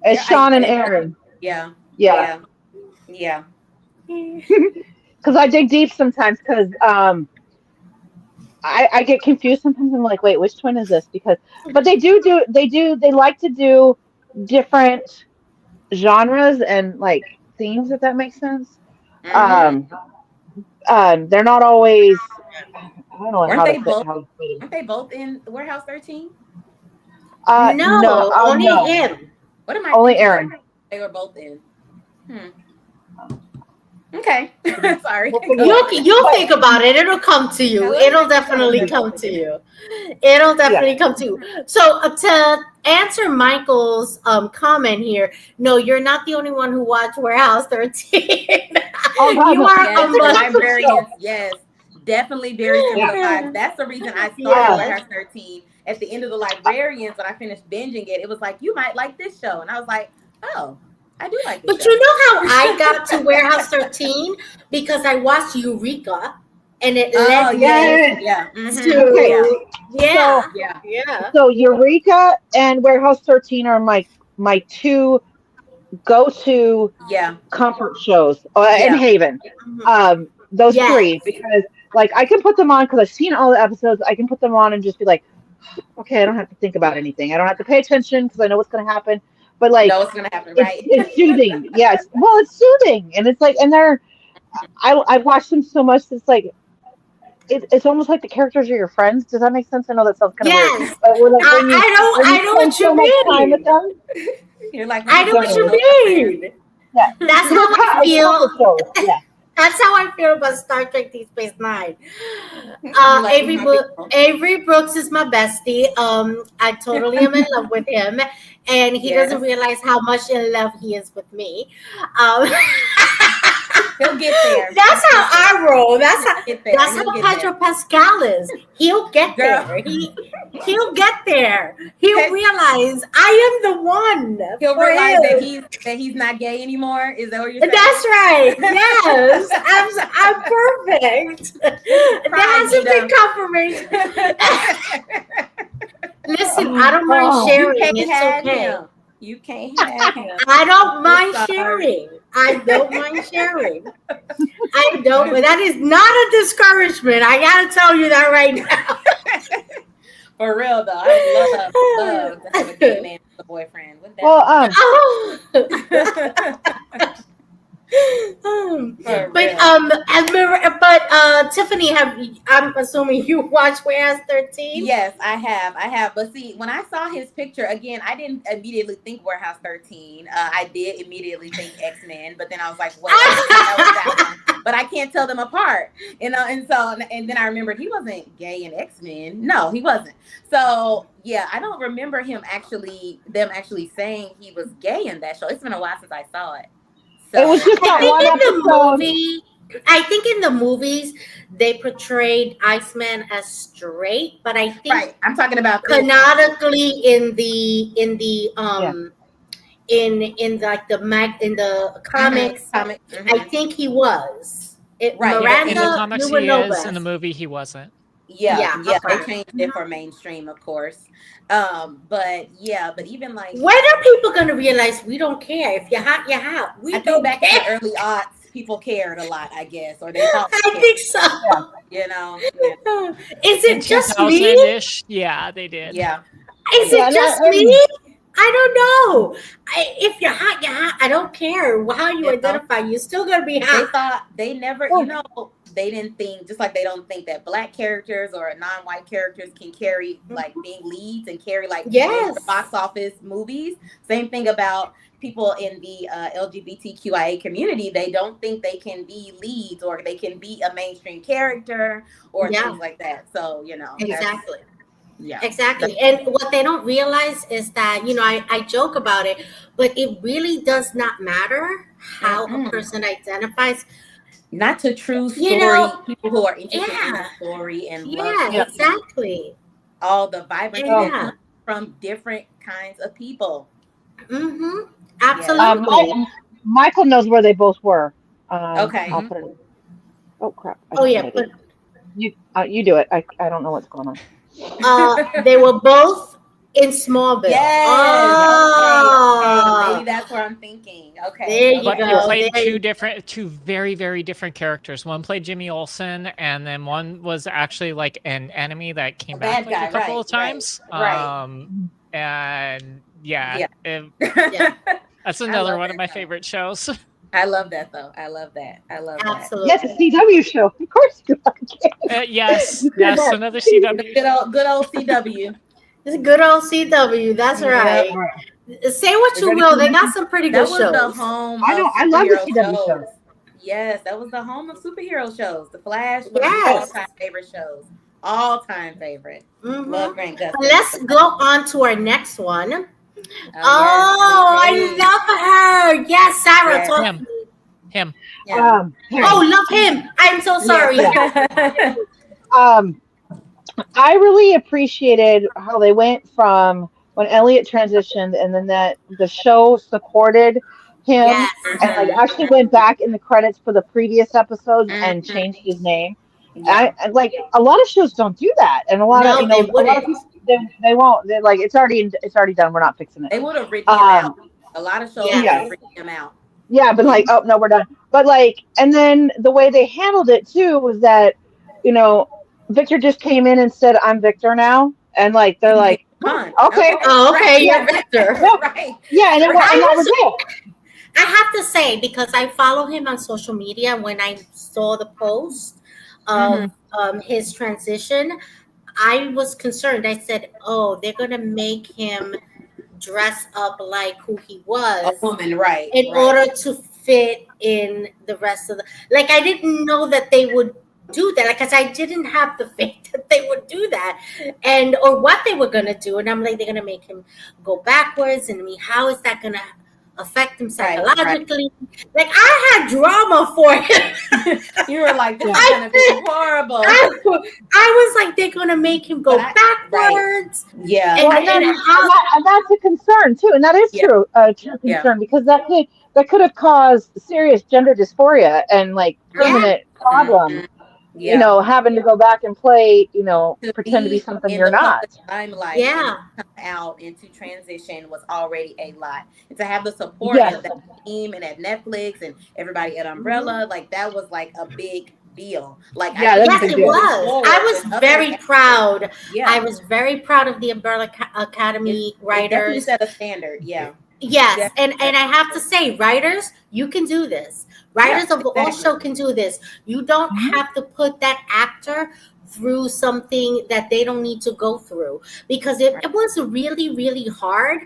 Speaker 3: it's
Speaker 4: Yeah,
Speaker 3: Sean and Aaron.
Speaker 4: Yeah.
Speaker 3: Yeah.
Speaker 4: Yeah.
Speaker 3: Because I dig deep sometimes because I get confused sometimes. I'm like, wait, which twin is this? But they like to do different genres and like themes, if that makes sense.
Speaker 4: Mhm.
Speaker 3: They're not always. I don't know
Speaker 4: Weren't
Speaker 3: how
Speaker 4: they
Speaker 3: to
Speaker 4: both?
Speaker 3: put it.
Speaker 4: Aren't they both in Warehouse 13?
Speaker 1: No, only
Speaker 3: no.
Speaker 1: him.
Speaker 4: What am I
Speaker 3: Only
Speaker 4: thinking?
Speaker 3: Aaron.
Speaker 4: They were both in. Okay. Sorry.
Speaker 1: You'll think about it. It'll come to you. It'll definitely come to you. It'll definitely come to you. So to answer Michael's comment here, no, you're not the only one who watched Warehouse 13.
Speaker 3: Oh, God,
Speaker 1: You
Speaker 3: no.
Speaker 1: are
Speaker 4: Yes,
Speaker 1: among
Speaker 4: librarians. Yes. Definitely very similar
Speaker 1: Yeah.
Speaker 4: vibes. That's the reason I started
Speaker 3: Yeah.
Speaker 4: Warehouse 13. At the end of the librarians, when I finished binging it, it was like, you might like this show. And I was like, oh, I do like this
Speaker 1: But
Speaker 4: show.
Speaker 1: you know how I got to Warehouse 13? Because I watched Eureka, and it
Speaker 4: Oh,
Speaker 1: led me
Speaker 3: Yes.
Speaker 4: yeah.
Speaker 1: to
Speaker 3: Okay.
Speaker 1: yeah,
Speaker 3: So
Speaker 4: Yeah.
Speaker 1: yeah.
Speaker 3: so Eureka and Warehouse 13 are my two go-to
Speaker 4: Yeah.
Speaker 3: comfort shows, and
Speaker 4: Yeah.
Speaker 3: Haven.
Speaker 1: Mhm.
Speaker 3: Those
Speaker 1: Yes.
Speaker 3: three, because like I can put them on because I've seen all the episodes. I can put them on and just be like, okay, I don't have to think about anything. I don't have to pay attention because I know what's going to happen. But like,
Speaker 4: Know what's going to happen,
Speaker 3: it's
Speaker 4: right?
Speaker 3: it's soothing. Yes, well, it's soothing, and it's like, and they're I've watched them so much. It's like it's almost like the characters are your friends. Does that make sense? I know that sounds kind of weird,
Speaker 1: Yes.
Speaker 3: but when like when
Speaker 1: I
Speaker 3: you
Speaker 1: know
Speaker 3: spend
Speaker 1: what
Speaker 3: so
Speaker 1: you
Speaker 3: much time with
Speaker 1: mean.
Speaker 3: them,
Speaker 4: You're like,
Speaker 1: I know what you mean.
Speaker 3: yeah,
Speaker 1: That's
Speaker 3: they're
Speaker 1: how I
Speaker 3: comfort
Speaker 1: feel.
Speaker 3: shows. Yeah.
Speaker 1: That's how I feel about Star Trek Deep Space Nine.
Speaker 4: You like
Speaker 1: Avery,
Speaker 4: my people.
Speaker 1: Avery Brooks is my bestie. I totally am in love with him, and he doesn't
Speaker 4: Yes.
Speaker 1: realize how much in love he is with me. Um,
Speaker 4: He'll get there.
Speaker 1: that's how I roll. That's how.
Speaker 4: Get there.
Speaker 1: That's
Speaker 4: He'll
Speaker 1: how
Speaker 4: get
Speaker 1: Pedro Pascal is. He'll get
Speaker 4: Girl.
Speaker 1: there. He'll get there. He'll
Speaker 4: Okay.
Speaker 1: realize I am the one.
Speaker 4: He'll
Speaker 1: for
Speaker 4: realize
Speaker 1: him.
Speaker 4: that he's not gay anymore. Is that what you're saying?
Speaker 1: That's right. Yes, I'm perfect. There hasn't been confirmation. Listen, I don't mind
Speaker 3: Oh.
Speaker 1: sharing.
Speaker 4: You can't
Speaker 1: It's
Speaker 4: have
Speaker 1: okay.
Speaker 4: him. You can't have him.
Speaker 1: I don't mind
Speaker 4: sorry.
Speaker 1: sharing. I don't mind sharing. I don't. But that is not a discouragement. I gotta tell you that right now.
Speaker 4: For real though, I would love to have a gay man as a boyfriend. Wouldn't that
Speaker 3: Well,
Speaker 1: Oh.
Speaker 4: For
Speaker 1: But Tiffany, I'm assuming you watch Warehouse 13?
Speaker 4: Yes, I have. But see, when I saw his picture again, I didn't immediately think Warehouse 13. I did immediately think X-Men, but then I was like, wait, that was that one. But I can't tell them apart, you know. And then I remembered he wasn't gay in X-Men. No, he wasn't. So yeah, I don't remember them actually saying he was gay in that show. It's been a while since I saw it. So
Speaker 3: it was just that one episode.
Speaker 1: I think in the movies they portrayed Iceman as straight, but I think
Speaker 4: right. I'm talking about
Speaker 1: canonically in the comics,
Speaker 4: comic.
Speaker 1: I think he was.
Speaker 4: Right.
Speaker 1: Miranda,
Speaker 2: in the comics
Speaker 1: you would
Speaker 2: he
Speaker 1: know
Speaker 2: is.
Speaker 1: best.
Speaker 2: In the movie he wasn't.
Speaker 4: Yeah.
Speaker 1: okay.
Speaker 4: They changed it for mainstream, of course. But even like
Speaker 1: When are people gonna realize we don't care? If you're hot, you're hot. We
Speaker 4: I
Speaker 1: don't
Speaker 4: think back
Speaker 1: care.
Speaker 4: in the early aughts, people cared a lot, I guess, or they thought
Speaker 1: I think so.
Speaker 4: you know.
Speaker 1: Is
Speaker 2: In
Speaker 1: it just me?
Speaker 2: 2000-ish, yeah, they did.
Speaker 4: Yeah.
Speaker 1: Is it just me? I don't know. If you're hot, you're hot. I don't care how you identify. You're still gonna be
Speaker 4: They
Speaker 1: hot.
Speaker 4: thought they never, they didn't think, just like they don't think that black characters or non-white characters can carry like being leads and carry like
Speaker 1: Yes.
Speaker 4: box office movies. Same thing about people in the LGBTQIA community. They don't think they can be leads or they can be a mainstream character or things like that. So,
Speaker 1: Exactly.
Speaker 4: Yeah.
Speaker 1: Exactly. And what they don't realize is that, I joke about it, but it really does not matter how a person identifies.
Speaker 4: Not to true story, people who are interested in the story and love
Speaker 1: exactly.
Speaker 4: all the vibrant from different kinds of people.
Speaker 1: Mm-hmm. Absolutely.
Speaker 3: Michael knows where they both were.
Speaker 4: Okay.
Speaker 3: I'll put it. Oh crap! You do it. I don't know what's going on.
Speaker 1: They were both in Smallville.
Speaker 4: Yes.
Speaker 1: Oh.
Speaker 4: Okay. Maybe that's what I'm thinking. Okay.
Speaker 1: There you
Speaker 2: But
Speaker 1: go.
Speaker 2: he played two very, very different characters. One played Jimmy Olsen, and then one was actually like an enemy that came back like a couple of times.
Speaker 4: Right.
Speaker 2: And
Speaker 1: Yeah.
Speaker 2: that's another one of my favorite shows.
Speaker 4: I love that though. I love that.
Speaker 1: Absolutely.
Speaker 3: Yes, a CW show. Of course you like it.
Speaker 2: Yes, another CW.
Speaker 4: Good old CW.
Speaker 1: It's a good old CW. That's right. Say what you will. They got some pretty good shows.
Speaker 4: That was the home.
Speaker 3: I love the CW shows.
Speaker 4: Yes, that was the home of superhero shows. The Flash was all-time favorite shows. All-time favorite.
Speaker 1: Mm-hmm.
Speaker 4: Love Grant Gustin.
Speaker 1: Let's go on to our next one.
Speaker 4: Yes.
Speaker 1: I love her. Yes, Sarah.
Speaker 2: Him.
Speaker 4: Yeah.
Speaker 3: Him.
Speaker 1: Oh, love him. I'm so sorry.
Speaker 4: Yeah.
Speaker 3: Um, I really appreciated how they went from when Elliot transitioned, and then that the show supported him,
Speaker 1: Yes.
Speaker 3: and like
Speaker 4: Mhm.
Speaker 3: actually went back in the credits for the previous episodes and
Speaker 4: Mhm.
Speaker 3: changed his name.
Speaker 4: Yeah.
Speaker 3: I like a lot of shows don't do that, and a lot of
Speaker 1: No, they
Speaker 3: a lot of
Speaker 1: wouldn't.
Speaker 3: people they won't. They're like it's already done. We're not fixing it.
Speaker 4: They would have written him out.
Speaker 3: Um,
Speaker 4: A lot of shows
Speaker 1: Yes.
Speaker 4: would
Speaker 3: yeah,
Speaker 4: have written him out.
Speaker 3: yeah, but like, oh no, we're done. But like, and then the way they handled it too was that, you know, Victor just came in and said, "I'm Victor now," and like they're
Speaker 4: And he
Speaker 3: like,
Speaker 4: gone.
Speaker 3: okay,
Speaker 4: Okay.
Speaker 1: Oh, okay,
Speaker 4: Right.
Speaker 3: yeah,
Speaker 1: you're Victor.
Speaker 3: yeah,
Speaker 4: Right.
Speaker 3: yeah, and
Speaker 4: Right.
Speaker 3: and
Speaker 1: I
Speaker 3: that
Speaker 1: was
Speaker 3: was it.
Speaker 1: I have to say, because I follow him on social media, when I saw the post
Speaker 4: Mhm.
Speaker 1: of his transition, I was concerned. I said, "Oh, they're gonna make him dress up like who he
Speaker 4: A
Speaker 1: was
Speaker 4: woman. Right.
Speaker 1: in
Speaker 4: Right.
Speaker 1: order to fit in the rest of the." Like, I didn't know that they would do that. Like, cause I didn't have the faith that they would do that, and or what they were gonna do. And I'm like, they're gonna make him go backwards, and I mean, how is that gonna affect him
Speaker 4: Right. Right.
Speaker 1: psychologically? Like, I had drama for him.
Speaker 4: You were like, this
Speaker 3: Yeah,
Speaker 4: is
Speaker 1: I
Speaker 4: gonna be
Speaker 1: did.
Speaker 4: horrible.
Speaker 1: I was like, they're gonna make him
Speaker 4: But
Speaker 1: go
Speaker 4: right.
Speaker 1: backwards,
Speaker 4: Yeah.
Speaker 3: well,
Speaker 1: and how?
Speaker 3: and that's a concern too, and that is
Speaker 4: Yeah.
Speaker 3: true, a true
Speaker 4: Yeah.
Speaker 3: concern because that could have caused serious gender dysphoria and like
Speaker 1: Yeah,
Speaker 3: permanent
Speaker 4: Mhm.
Speaker 3: problems. You
Speaker 4: Yeah.
Speaker 3: know, having to go back and play, you know,
Speaker 4: To
Speaker 3: pretend to be
Speaker 4: be
Speaker 3: something
Speaker 4: in
Speaker 3: you're
Speaker 4: the public
Speaker 3: not.
Speaker 4: limelight and
Speaker 1: yeah,
Speaker 4: to come out and to transition was already a lot. And to have the support
Speaker 3: Yes.
Speaker 4: of that team and at Netflix and everybody at
Speaker 1: hmm
Speaker 4: Umbrella, like that was like a big deal. Like I
Speaker 3: Yeah,
Speaker 4: think
Speaker 3: that's a
Speaker 1: yes,
Speaker 3: big
Speaker 1: it
Speaker 3: deal.
Speaker 4: moving
Speaker 1: was. I
Speaker 4: forward with
Speaker 1: was
Speaker 4: other
Speaker 1: very
Speaker 4: actors,
Speaker 1: proud. I
Speaker 4: yeah,
Speaker 1: was very proud of the Umbrella
Speaker 4: it
Speaker 1: Academy
Speaker 4: it definitely
Speaker 1: writers.
Speaker 4: set a standard. Yeah.
Speaker 1: Yes,
Speaker 4: Definitely
Speaker 1: and
Speaker 4: set
Speaker 1: I
Speaker 4: a
Speaker 1: have to
Speaker 4: standard.
Speaker 1: say, writers, you can do this.
Speaker 4: Yeah,
Speaker 1: Writers of all
Speaker 4: exactly.
Speaker 1: show can do this. You don't
Speaker 3: Mhm.
Speaker 1: have to put that actor through something that they don't need to go through, because it,
Speaker 4: Right.
Speaker 1: it was really, really hard.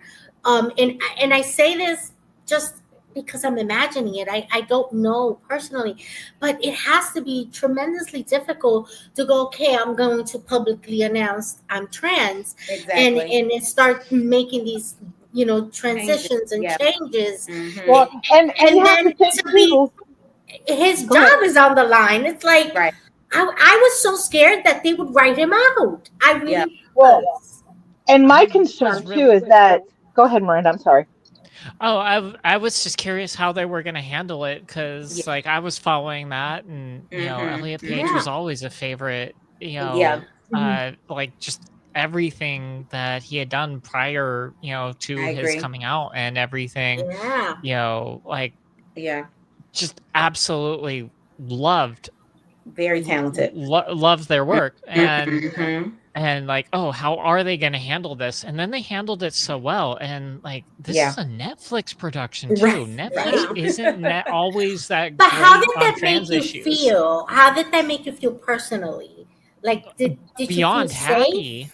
Speaker 1: And I say this just because I'm imagining it. I don't know personally, but it has to be tremendously difficult to go, okay, I'm going to publicly announce I'm trans,
Speaker 4: Exactly.
Speaker 1: and it start making these,
Speaker 4: Changes.
Speaker 1: transitions and
Speaker 4: Yeah.
Speaker 1: changes,
Speaker 4: Mm-hmm.
Speaker 3: Well, and you
Speaker 1: and
Speaker 3: have to
Speaker 1: then
Speaker 3: think
Speaker 1: to be,
Speaker 3: too.
Speaker 1: his
Speaker 3: Go ahead.
Speaker 1: job is on the line. It's like,
Speaker 4: Right.
Speaker 1: I was so scared that they would write him out. I
Speaker 4: Yeah.
Speaker 1: really
Speaker 3: Well,
Speaker 1: was.
Speaker 3: and my
Speaker 2: I was
Speaker 3: concern too
Speaker 2: really
Speaker 3: is that. Go ahead, Miranda. I'm sorry.
Speaker 2: Oh, I was just curious how they were going to handle it
Speaker 4: Yeah.
Speaker 2: because, like, I was following that, and
Speaker 4: Mm-hmm.
Speaker 2: Elliot Page
Speaker 4: Mm-hmm.
Speaker 1: Yeah,
Speaker 2: was always a favorite.
Speaker 4: Yeah.
Speaker 3: Mhm.
Speaker 2: Like just everything that he had done prior, to
Speaker 4: I
Speaker 2: his
Speaker 4: agree.
Speaker 2: coming out and everything,
Speaker 1: yeah,
Speaker 2: like
Speaker 4: Yeah.
Speaker 2: just absolutely loved
Speaker 4: Very talented.
Speaker 2: loved their work,
Speaker 4: Mm-hmm.
Speaker 2: and like, oh, how are they going to handle this? And then they handled it so well. And like, this
Speaker 4: Yeah.
Speaker 2: is a Netflix production too.
Speaker 4: Right.
Speaker 2: Netflix
Speaker 1: yeah.
Speaker 4: Right.
Speaker 2: isn't always that
Speaker 1: But how
Speaker 2: great
Speaker 1: did
Speaker 2: on
Speaker 1: that make
Speaker 2: trans
Speaker 1: you
Speaker 2: issues.
Speaker 1: feel? How did that make you feel personally? Like, did you feel
Speaker 2: Beyond
Speaker 1: safe?
Speaker 2: happy,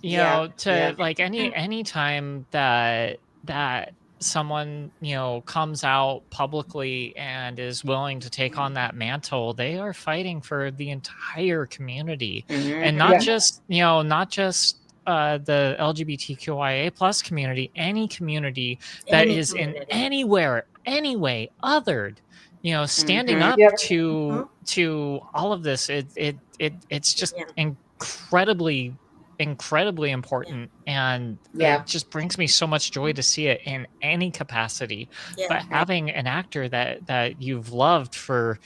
Speaker 4: Yeah.
Speaker 2: to
Speaker 4: Yeah.
Speaker 2: like any time that someone comes out publicly and is willing to take on that mantle, they are fighting for the entire community, and not
Speaker 3: Yeah.
Speaker 4: Mm-hmm.
Speaker 2: just the LGBTQIA plus community, any community that
Speaker 1: Any
Speaker 2: is in
Speaker 1: community.
Speaker 2: anywhere anyway othered, standing
Speaker 4: Mm-hmm.
Speaker 2: up
Speaker 3: Yep.
Speaker 1: Hmm.
Speaker 2: to all of this. It's just
Speaker 1: Yeah.
Speaker 2: incredibly important, and
Speaker 4: Yeah.
Speaker 2: it just brings me so much joy to see it in any capacity.
Speaker 1: Yeah.
Speaker 2: But
Speaker 4: Mm-hmm.
Speaker 2: having an actor that you've loved for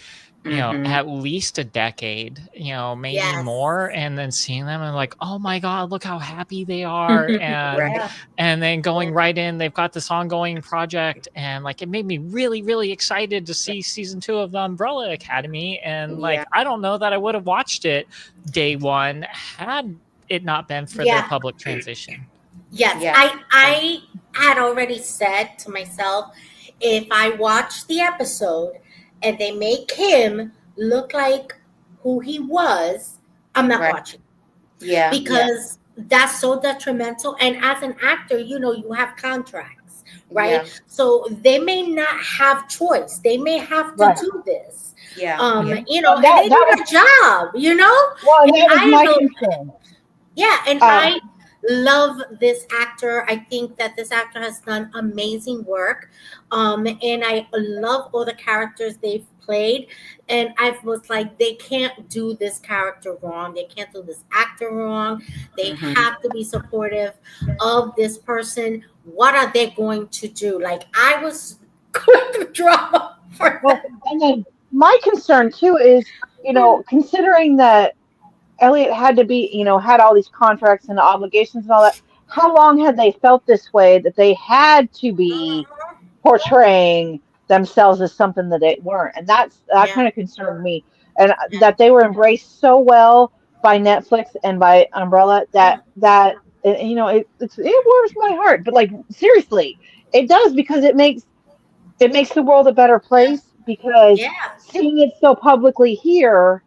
Speaker 4: Mm-hmm.
Speaker 2: at least a decade, maybe
Speaker 1: Yes.
Speaker 2: more, and then seeing them and like, oh my god, look how happy they are,
Speaker 4: Right.
Speaker 1: Yeah.
Speaker 2: and then going right in, they've got this ongoing project, and like it made me really really excited to see season 2 of the Umbrella Academy. And like,
Speaker 4: Yeah.
Speaker 2: I don't know that I would have watched it day one had it not been for their
Speaker 1: Yeah.
Speaker 2: public transition.
Speaker 1: Yes.
Speaker 4: Yeah.
Speaker 1: I had already said to myself, if I watch the episode and they make him look like who he was, I'm not
Speaker 4: Right.
Speaker 1: watching,
Speaker 4: Yeah. Yeah.
Speaker 1: because that's so detrimental. And as an actor, you have contracts, right?
Speaker 4: Yeah.
Speaker 1: So they may not have choice. They may have to
Speaker 3: Right.
Speaker 1: do this.
Speaker 4: Yeah.
Speaker 2: Mhm.
Speaker 4: Yeah.
Speaker 3: Well,
Speaker 1: And
Speaker 3: that
Speaker 1: they
Speaker 3: that
Speaker 1: do
Speaker 3: was
Speaker 1: their job,
Speaker 3: well, and
Speaker 1: And
Speaker 3: that was
Speaker 1: I
Speaker 3: my
Speaker 1: know,
Speaker 3: concern.
Speaker 1: yeah, and
Speaker 3: Um,
Speaker 1: love this actor. I think that this actor has done amazing work. And I love all the characters they've played. And I was like, they can't do this character wrong. They can't do this actor wrong. They have to be supportive of this person. What are they going to do? Like, I was quick drama for
Speaker 3: Well, and then my concern too is, considering that Elliot had to be, had all these contracts and obligations and all that, how long had they felt this way that they had to be portraying themselves as something that they weren't? And that
Speaker 1: yeah,
Speaker 3: kind of concerned me. And that they were embraced so well by Netflix and by Umbrella that it warms my heart. But like seriously, it does, because it makes the world a better place, because
Speaker 1: yeah.
Speaker 3: seeing it so publicly here,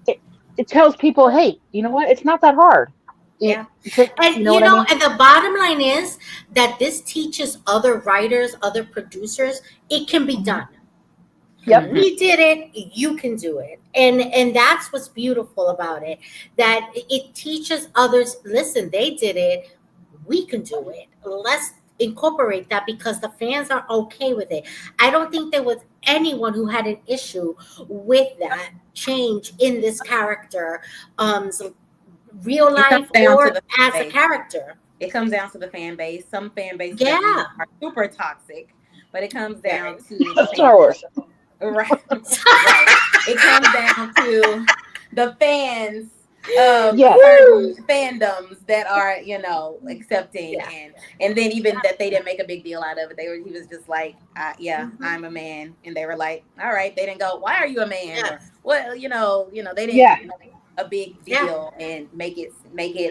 Speaker 3: it, it tells people, hey, you know what? It's not that hard.
Speaker 1: Yeah.
Speaker 3: You
Speaker 1: And
Speaker 3: know what I mean?
Speaker 1: and the bottom line is that this teaches other writers, other producers, it can be
Speaker 3: Mhm.
Speaker 1: done.
Speaker 3: Yep.
Speaker 1: We did it, you can do it. And that's what's beautiful about it. That it teaches others, listen, they did it, we can do it. Let's incorporate that because the fans are okay with it. I don't think there was anyone who had an issue with that change in this character. So real
Speaker 4: It comes
Speaker 1: life
Speaker 4: down to
Speaker 1: or
Speaker 4: the fan
Speaker 1: as a
Speaker 4: base.
Speaker 1: character.
Speaker 4: It comes down to the fan base. Some fan bases, as we know,
Speaker 1: Yeah.
Speaker 4: are super toxic, but it comes
Speaker 1: Very.
Speaker 4: down to the fan
Speaker 3: Star Wars.
Speaker 4: Right, right. It comes down to the fans of
Speaker 3: Yeah.
Speaker 4: certain fandoms that are, accepting,
Speaker 1: Yeah.
Speaker 4: and then even that they didn't make a big deal out of it. He was just like, yeah,
Speaker 1: Mhm.
Speaker 4: I'm a man, and they were like, all right. They didn't go, why are you a man? Or
Speaker 1: Yes.
Speaker 4: well, they
Speaker 3: Yeah.
Speaker 4: didn't make a big
Speaker 1: Yeah.
Speaker 4: deal and make it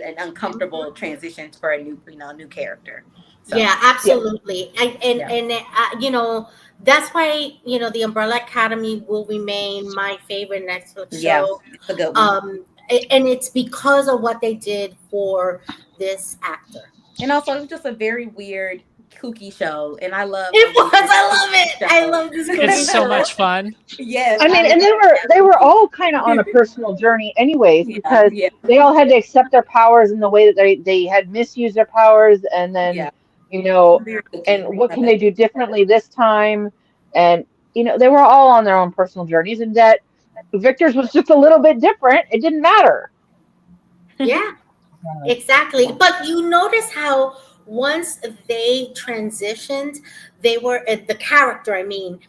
Speaker 4: an uncomfortable transition for a new character. So
Speaker 1: Yeah,
Speaker 3: Yeah.
Speaker 1: absolutely.
Speaker 4: yeah,
Speaker 1: That's why, the Umbrella Academy will remain my favorite Netflix
Speaker 4: yeah,
Speaker 1: show.
Speaker 4: it's a good one.
Speaker 1: And it's because of what they did for this actor.
Speaker 4: And also, it was just a very weird, kooky show, and I love a
Speaker 1: It was.
Speaker 4: weird,
Speaker 1: I love
Speaker 4: kooky
Speaker 1: it. I
Speaker 4: show.
Speaker 1: love this
Speaker 2: It's
Speaker 1: cookie
Speaker 2: so
Speaker 1: show.
Speaker 2: much fun.
Speaker 4: Yes,
Speaker 3: I
Speaker 4: I
Speaker 3: mean,
Speaker 4: love
Speaker 3: and they were all kind of on a
Speaker 4: it.
Speaker 3: personal journey anyways,
Speaker 4: Yeah,
Speaker 3: because
Speaker 4: yeah,
Speaker 3: they all had to accept their powers in the way that they had misused their powers, and then,
Speaker 4: yeah.
Speaker 3: you know,
Speaker 4: Very kooky.
Speaker 3: and what
Speaker 4: I
Speaker 3: can
Speaker 4: love
Speaker 3: they do differently this time? And they were all on their own personal journeys, and that Victor's was just a little bit different. It didn't matter.
Speaker 1: Yeah, exactly. But you notice how once they transitioned, they were the character. I mean,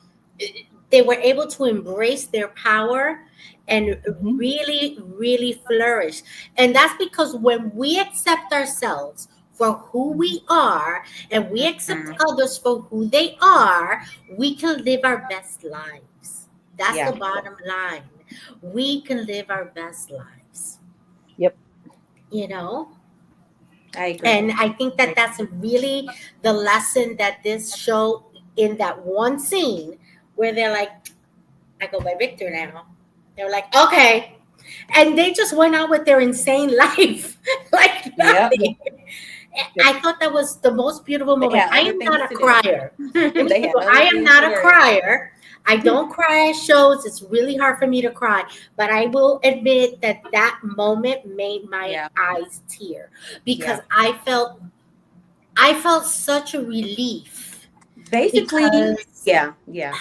Speaker 1: they were able to embrace their power and
Speaker 3: Hmm.
Speaker 1: really, really flourish. And that's because when we accept ourselves for who we are and we accept
Speaker 4: Mhm.
Speaker 1: others for who they are, we can live our best lives. That's the
Speaker 4: Yeah,
Speaker 1: bottom line. We can live our best lives,
Speaker 3: Yep.
Speaker 1: you know?
Speaker 4: I agree.
Speaker 1: And I think that that's really the lesson that this show, in that one scene where they're like, I go by Victor now. They're like, okay. And they just went on with their insane life like
Speaker 4: Yep.
Speaker 3: Yep.
Speaker 1: nothing.
Speaker 3: Yep.
Speaker 1: I thought that was the most beautiful
Speaker 4: They
Speaker 1: moment.
Speaker 4: had
Speaker 1: I
Speaker 4: other
Speaker 1: am
Speaker 4: things
Speaker 1: not a
Speaker 4: to do.
Speaker 1: crier. Let me
Speaker 4: They
Speaker 1: tell
Speaker 4: had
Speaker 1: you,
Speaker 4: other
Speaker 1: I am
Speaker 4: things
Speaker 1: not
Speaker 4: to
Speaker 1: a
Speaker 4: worry about.
Speaker 1: crier. I don't cry at shows. It's really hard for me to cry. But I will admit that that moment made my
Speaker 4: Yeah,
Speaker 1: eyes tear because
Speaker 4: yeah.
Speaker 1: I felt such a relief
Speaker 4: Basically,
Speaker 1: because
Speaker 4: yeah, yeah.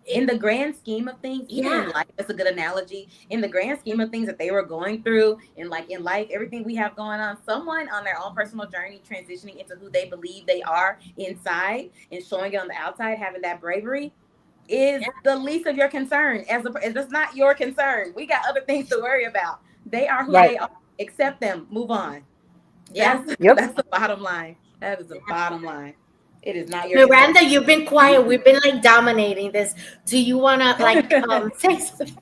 Speaker 4: In
Speaker 1: it,
Speaker 4: the grand scheme of things, even in
Speaker 1: yeah,
Speaker 4: life, that's a good analogy. In the grand scheme of things that they were going through, and like in life, everything we have going on, someone on their own personal journey transitioning into who they believe they are inside and showing it on the outside, having that bravery is
Speaker 1: yeah,
Speaker 4: the least of your concern. It's not your concern. We got other things to worry about. They are who
Speaker 3: Right.
Speaker 4: they are. Accept them. Move on.
Speaker 1: yeah.
Speaker 4: That's
Speaker 3: Yep.
Speaker 4: that's the bottom line. That is the bottom line. It is not your concern.
Speaker 1: Miranda, you've been quiet. We've been like dominating this. Do you want to say something?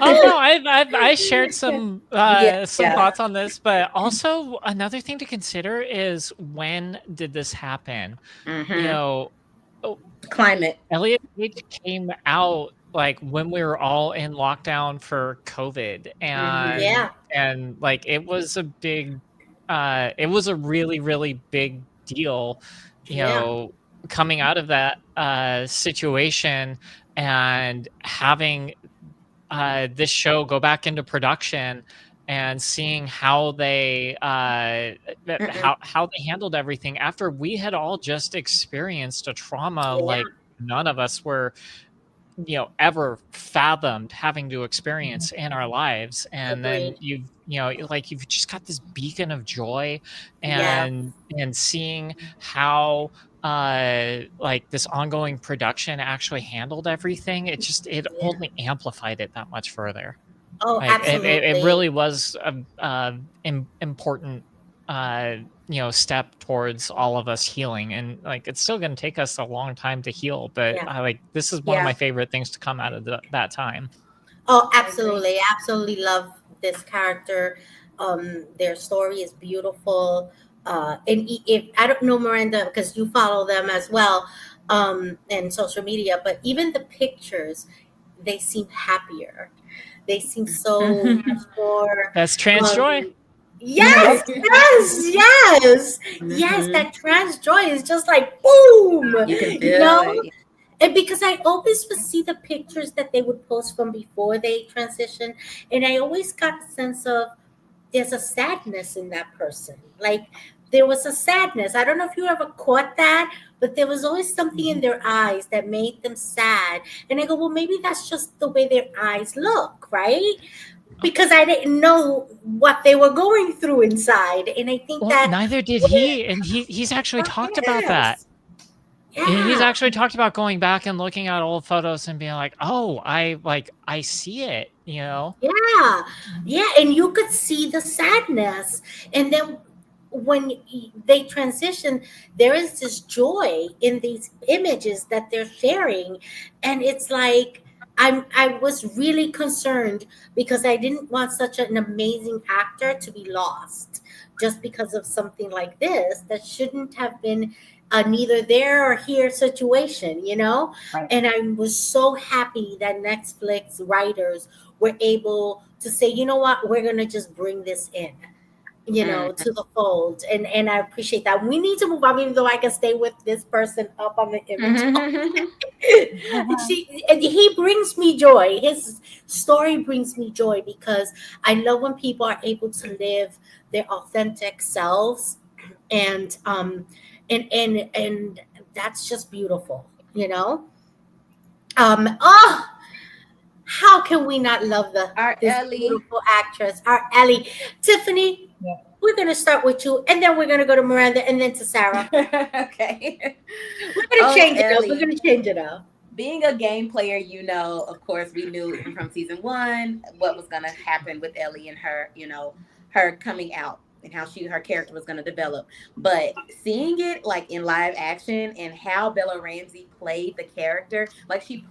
Speaker 2: Oh no, I shared
Speaker 4: Yeah,
Speaker 2: some
Speaker 4: yeah.
Speaker 2: thoughts on this, but also another thing to consider is when did this happen? You
Speaker 4: Mm-hmm.
Speaker 2: know, oh,
Speaker 4: Climate.
Speaker 2: Elliot Page came out like when we were all in lockdown for COVID,
Speaker 4: Mm-hmm.
Speaker 2: and like it was a really, really big deal, you
Speaker 1: Yeah,
Speaker 2: know, coming out of that situation and having this show go back into production and seeing how they how they handled everything after we had all just experienced a trauma
Speaker 1: Yeah.
Speaker 2: like none of us were ever fathomed having to experience in our lives. And then
Speaker 1: Agreed.
Speaker 2: like you've just got this beacon of joy,
Speaker 1: Yeah.
Speaker 2: and seeing how like this ongoing production actually handled everything, it
Speaker 1: Yeah.
Speaker 2: only amplified it that much further.
Speaker 1: Oh,
Speaker 2: Like it
Speaker 1: absolutely.
Speaker 2: really was a important step towards all of us healing, and like it's still going to take us a long time to heal, but
Speaker 1: Yeah.
Speaker 2: I like this is one of
Speaker 4: Yeah,
Speaker 2: my favorite things to come out of that time.
Speaker 1: Oh,
Speaker 4: I agree.
Speaker 1: absolutely. Absolutely love this character. Their story is beautiful. And if I don't know Miranda because you follow them as well, and social media, but even the pictures, they seem happier. They seem so much more.
Speaker 2: That's trans joy.
Speaker 1: Um,
Speaker 3: Yep.
Speaker 1: yes, yes, yes, yes.
Speaker 4: Hmm.
Speaker 1: That trans joy is just like boom,
Speaker 4: You can
Speaker 1: you
Speaker 4: feel
Speaker 1: know.
Speaker 4: it.
Speaker 1: And because I always would see the pictures that they would post from before they transitioned, and I always got the sense of there's a sadness in that person. Like there was a sadness. I don't know if you ever caught that, but there was always something in their eyes that made them sad. And I go, well, maybe that's just the way their eyes look, right? Because I didn't know what they were going through inside. And I think
Speaker 2: Well,
Speaker 1: that,
Speaker 2: neither did he, and he's actually
Speaker 1: oh,
Speaker 2: talked about that.
Speaker 1: yes,
Speaker 2: He's
Speaker 1: yeah.
Speaker 2: actually talked about going back and looking at old photos and being like, oh, I see it.
Speaker 1: Yeah, yeah, and you could see the sadness. And then when they transition, there is this joy in these images that they're sharing. And it's like, I was really concerned because I didn't want such an amazing actor to be lost just because of something like this that shouldn't have been a neither there or here situation, you know?
Speaker 3: Right.
Speaker 1: And I was so happy that Netflix writers were able to say, you know what, we're gonna just bring this in, to the fold. And I appreciate that. We need to move on, even though I can stay with this person up on the image.
Speaker 4: Mhm.
Speaker 1: And he brings me joy. His story brings me joy because I love when people are able to live their authentic selves, and and that's just beautiful, you know. Oh, how can we not love
Speaker 4: Our
Speaker 1: this
Speaker 4: Ellie.
Speaker 1: beautiful actress, our Ellie? Tiffany,
Speaker 3: Yeah.
Speaker 1: we're gonna start with you, and then we're gonna go to Miranda, and then to Sarah.
Speaker 4: Okay.
Speaker 1: We're gonna
Speaker 4: Oh,
Speaker 1: change it up. We're
Speaker 4: Ellie.
Speaker 1: gonna change it up.
Speaker 4: Being a game player, of course, we knew even from season one what was going to happen with Ellie and her, her coming out and how her character was going to develop. But seeing it like in live action and how Bella Ramsey played the character, like she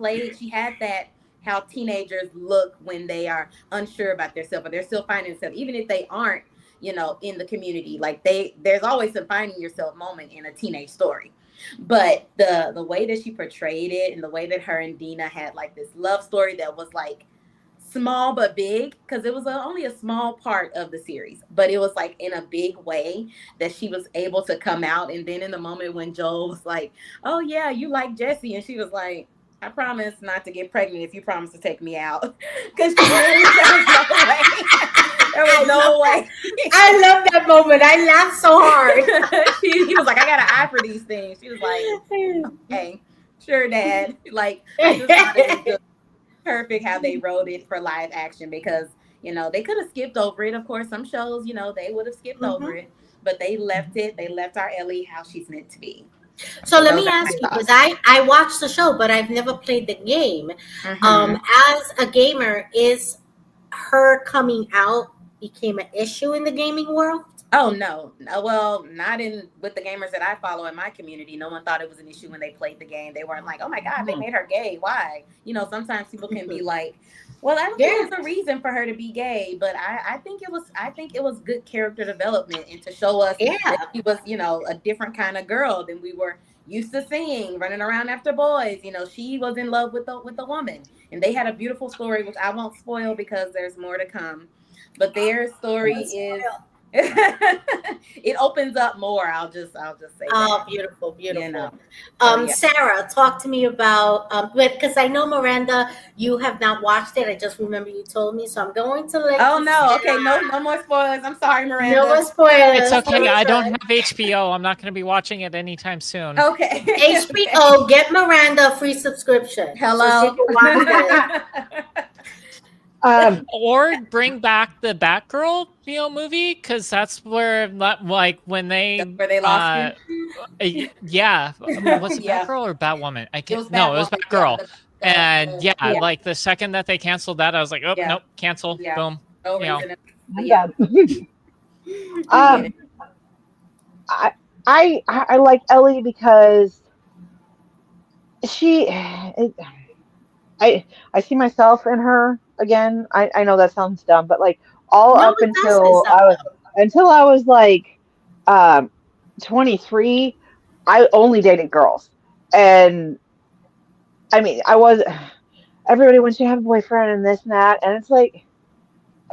Speaker 4: had that how teenagers look when they are unsure about themselves or they're still finding themselves, even if they aren't, in the community. Like there's always a finding yourself moment in a teenage story, but the way that she portrayed it and the way that her and Dina had like this love story that was like small but big, because it was only a small part of the series, but it was like in a big way that she was able to come out. And then in the moment when Joel was like, oh yeah, you like Jesse, and she was like, I promise not to get pregnant if you promise to take me out. Because she really, there was no way. There
Speaker 1: I
Speaker 4: was
Speaker 1: love
Speaker 4: no
Speaker 1: that.
Speaker 4: way.
Speaker 1: I love that moment. I laughed so hard.
Speaker 4: He was like, I got an eye for these things. She was like, hey, sure, Dad. Like, I just thought it was just perfect how they wrote it for live action, because, they could have skipped over it. Of course, some shows, they would have skipped over
Speaker 1: Mhm.
Speaker 4: it, but they left it. They left our Ellie how she's meant to be.
Speaker 1: So
Speaker 4: So
Speaker 1: let
Speaker 4: those
Speaker 1: me
Speaker 4: are my
Speaker 1: ask you, because
Speaker 4: thoughts.
Speaker 1: I watched the show, but I've never played the game.
Speaker 4: Hmm.
Speaker 1: As a gamer, is her coming out became an issue in the gaming world?
Speaker 4: Oh no. No, well, not in with the gamers that I follow in my community. No one thought it was an issue when they played the game. They weren't like, "Oh my god, they
Speaker 3: Mhm.
Speaker 4: made her gay. Why?" Sometimes people can be like, "Well, I don't think
Speaker 1: Yeah,
Speaker 4: there's a reason for her to be gay," but I think it was good character development, and to show us that
Speaker 1: yeah.
Speaker 4: she was, a different kind of girl than we were used to seeing, running around after boys. She was in love with a woman, and they had a beautiful story, which I won't spoil because there's more to come. But their story
Speaker 1: Don't
Speaker 4: is
Speaker 1: spoil.
Speaker 4: it opens up more. I'll just say
Speaker 1: Oh,
Speaker 4: that.
Speaker 1: beautiful,
Speaker 4: You
Speaker 1: beautiful.
Speaker 4: know. So yeah.
Speaker 1: Sarah, talk to me about because I know Miranda, you have not watched it. I just remember you told me, so I'm going to let
Speaker 4: Oh
Speaker 1: you
Speaker 4: no.
Speaker 1: say
Speaker 4: Okay. No more spoilers. I'm sorry,
Speaker 1: no more
Speaker 4: Miranda.
Speaker 2: It's
Speaker 1: spoilers.
Speaker 2: okay. I
Speaker 1: That's
Speaker 2: don't
Speaker 1: right.
Speaker 2: have HBO. I'm not going to be watching it anytime soon.
Speaker 4: Okay. Okay.
Speaker 1: HBO, get Miranda a free subscription so she
Speaker 4: Hello.
Speaker 1: can watch this.
Speaker 3: um,
Speaker 2: Or bring back the Batgirl, movie, because that's where, like, when
Speaker 4: That's
Speaker 2: they,
Speaker 4: where they lost you.
Speaker 2: yeah, was it
Speaker 4: Yeah.
Speaker 2: Batgirl or Batwoman? I
Speaker 4: It
Speaker 2: can't.
Speaker 4: was
Speaker 2: No, it was
Speaker 4: Batwoman. Yeah.
Speaker 2: Batgirl. And yeah,
Speaker 3: yeah,
Speaker 2: like the second that they canceled that, I was like, oh
Speaker 4: Yeah.
Speaker 2: nope, cancel,
Speaker 4: Yeah.
Speaker 2: boom.
Speaker 4: No
Speaker 2: You know,
Speaker 4: reason. But
Speaker 3: I'm
Speaker 4: yeah,
Speaker 3: done.
Speaker 4: I get it.
Speaker 3: um, I, I like Ellie because she, it, I see myself in her again. I know that sounds dumb, but like all
Speaker 1: No,
Speaker 3: up
Speaker 1: it does say something.
Speaker 3: until I was like um 23, I only dated girls. And I mean, I was everybody wants you to have a boyfriend and this and that, and it's like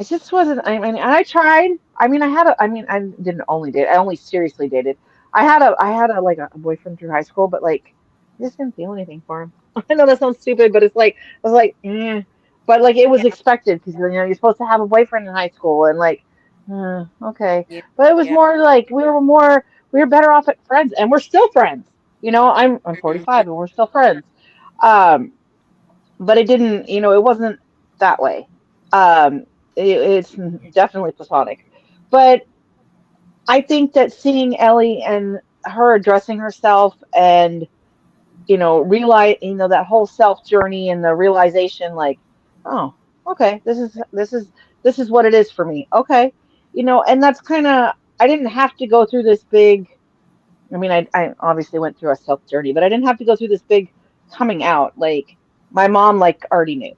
Speaker 3: I just wasn't. I mean, and I tried. I mean, I mean, I didn't only date. I only seriously dated. I had a like a boyfriend through high school, but like, I just didn't feel anything for him. I know that sounds stupid, but it's like I was like, but like it was
Speaker 4: Yeah.
Speaker 3: expected because you're supposed to have a boyfriend in high school, and like, okay.
Speaker 4: Yeah.
Speaker 3: But it was
Speaker 4: Yeah.
Speaker 3: more like we were better off at friends, and we're still friends. I'm
Speaker 4: Mhm.
Speaker 3: 45, and we're still friends. Um, but it didn't, it wasn't that way. Um, it's definitely platonic. But I think that seeing Ellie and her addressing herself and, realize, that whole self journey and the realization, like, oh, okay, this is what it is for me. Okay. And that's kind of, I didn't have to go through this big, I mean, I obviously went through a self journey, but I didn't have to go through this big coming out. Like my mom, like already knew.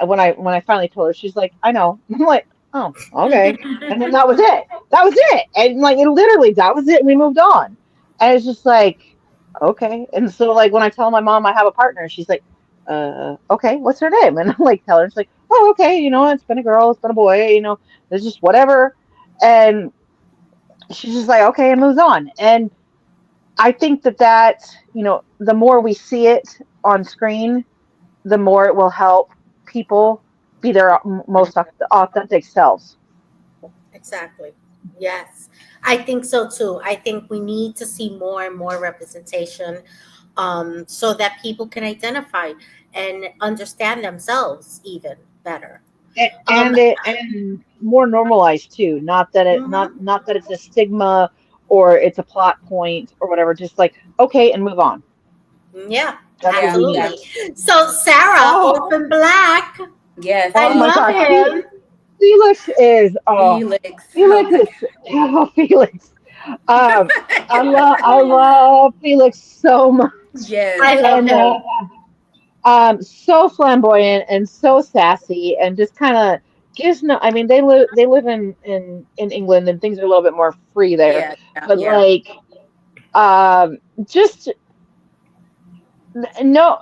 Speaker 3: When I finally told her, she's like, "I know." I'm like, "Oh, okay." And then that was it. That was it. And like it literally, that was it. We moved on. And it's just like, okay. And so like when I tell my mom I have a partner, she's like, okay, what's her name?" And I'm like, tell her, it's like, "Oh, okay. It's been a girl, it's been a boy. There's just whatever." And she's just like, okay, and moves on. And I think that the more we see it on screen, the more it will help people be their most authentic selves.
Speaker 1: Exactly. Yes, I think so too. I think we need to see more and more representation, so that people can identify and understand themselves even better. Um,
Speaker 3: And more normalized too. Not that it not
Speaker 1: mhm.
Speaker 3: not that it's a stigma or it's a plot point or whatever. Just like okay, and move on.
Speaker 1: Yeah,
Speaker 3: That's what
Speaker 4: Yeah.
Speaker 3: we need.
Speaker 4: Yeah.
Speaker 1: absolutely. So, Sarah,
Speaker 3: Oh,
Speaker 1: Orphan Black,
Speaker 4: Yes.
Speaker 1: I
Speaker 3: oh my
Speaker 1: love
Speaker 3: gosh,
Speaker 1: him.
Speaker 3: Felix is
Speaker 4: Felix.
Speaker 3: Felix
Speaker 4: Okay.
Speaker 3: is oh, Felix. Um, I love Felix so much,
Speaker 4: Yes.
Speaker 1: I love
Speaker 3: and
Speaker 1: him.
Speaker 3: so flamboyant and so sassy, and just kind of gives no. I mean, they live in England, and things are a little bit more free there,
Speaker 4: Yeah. Yeah.
Speaker 3: but
Speaker 4: Yeah.
Speaker 3: like just no,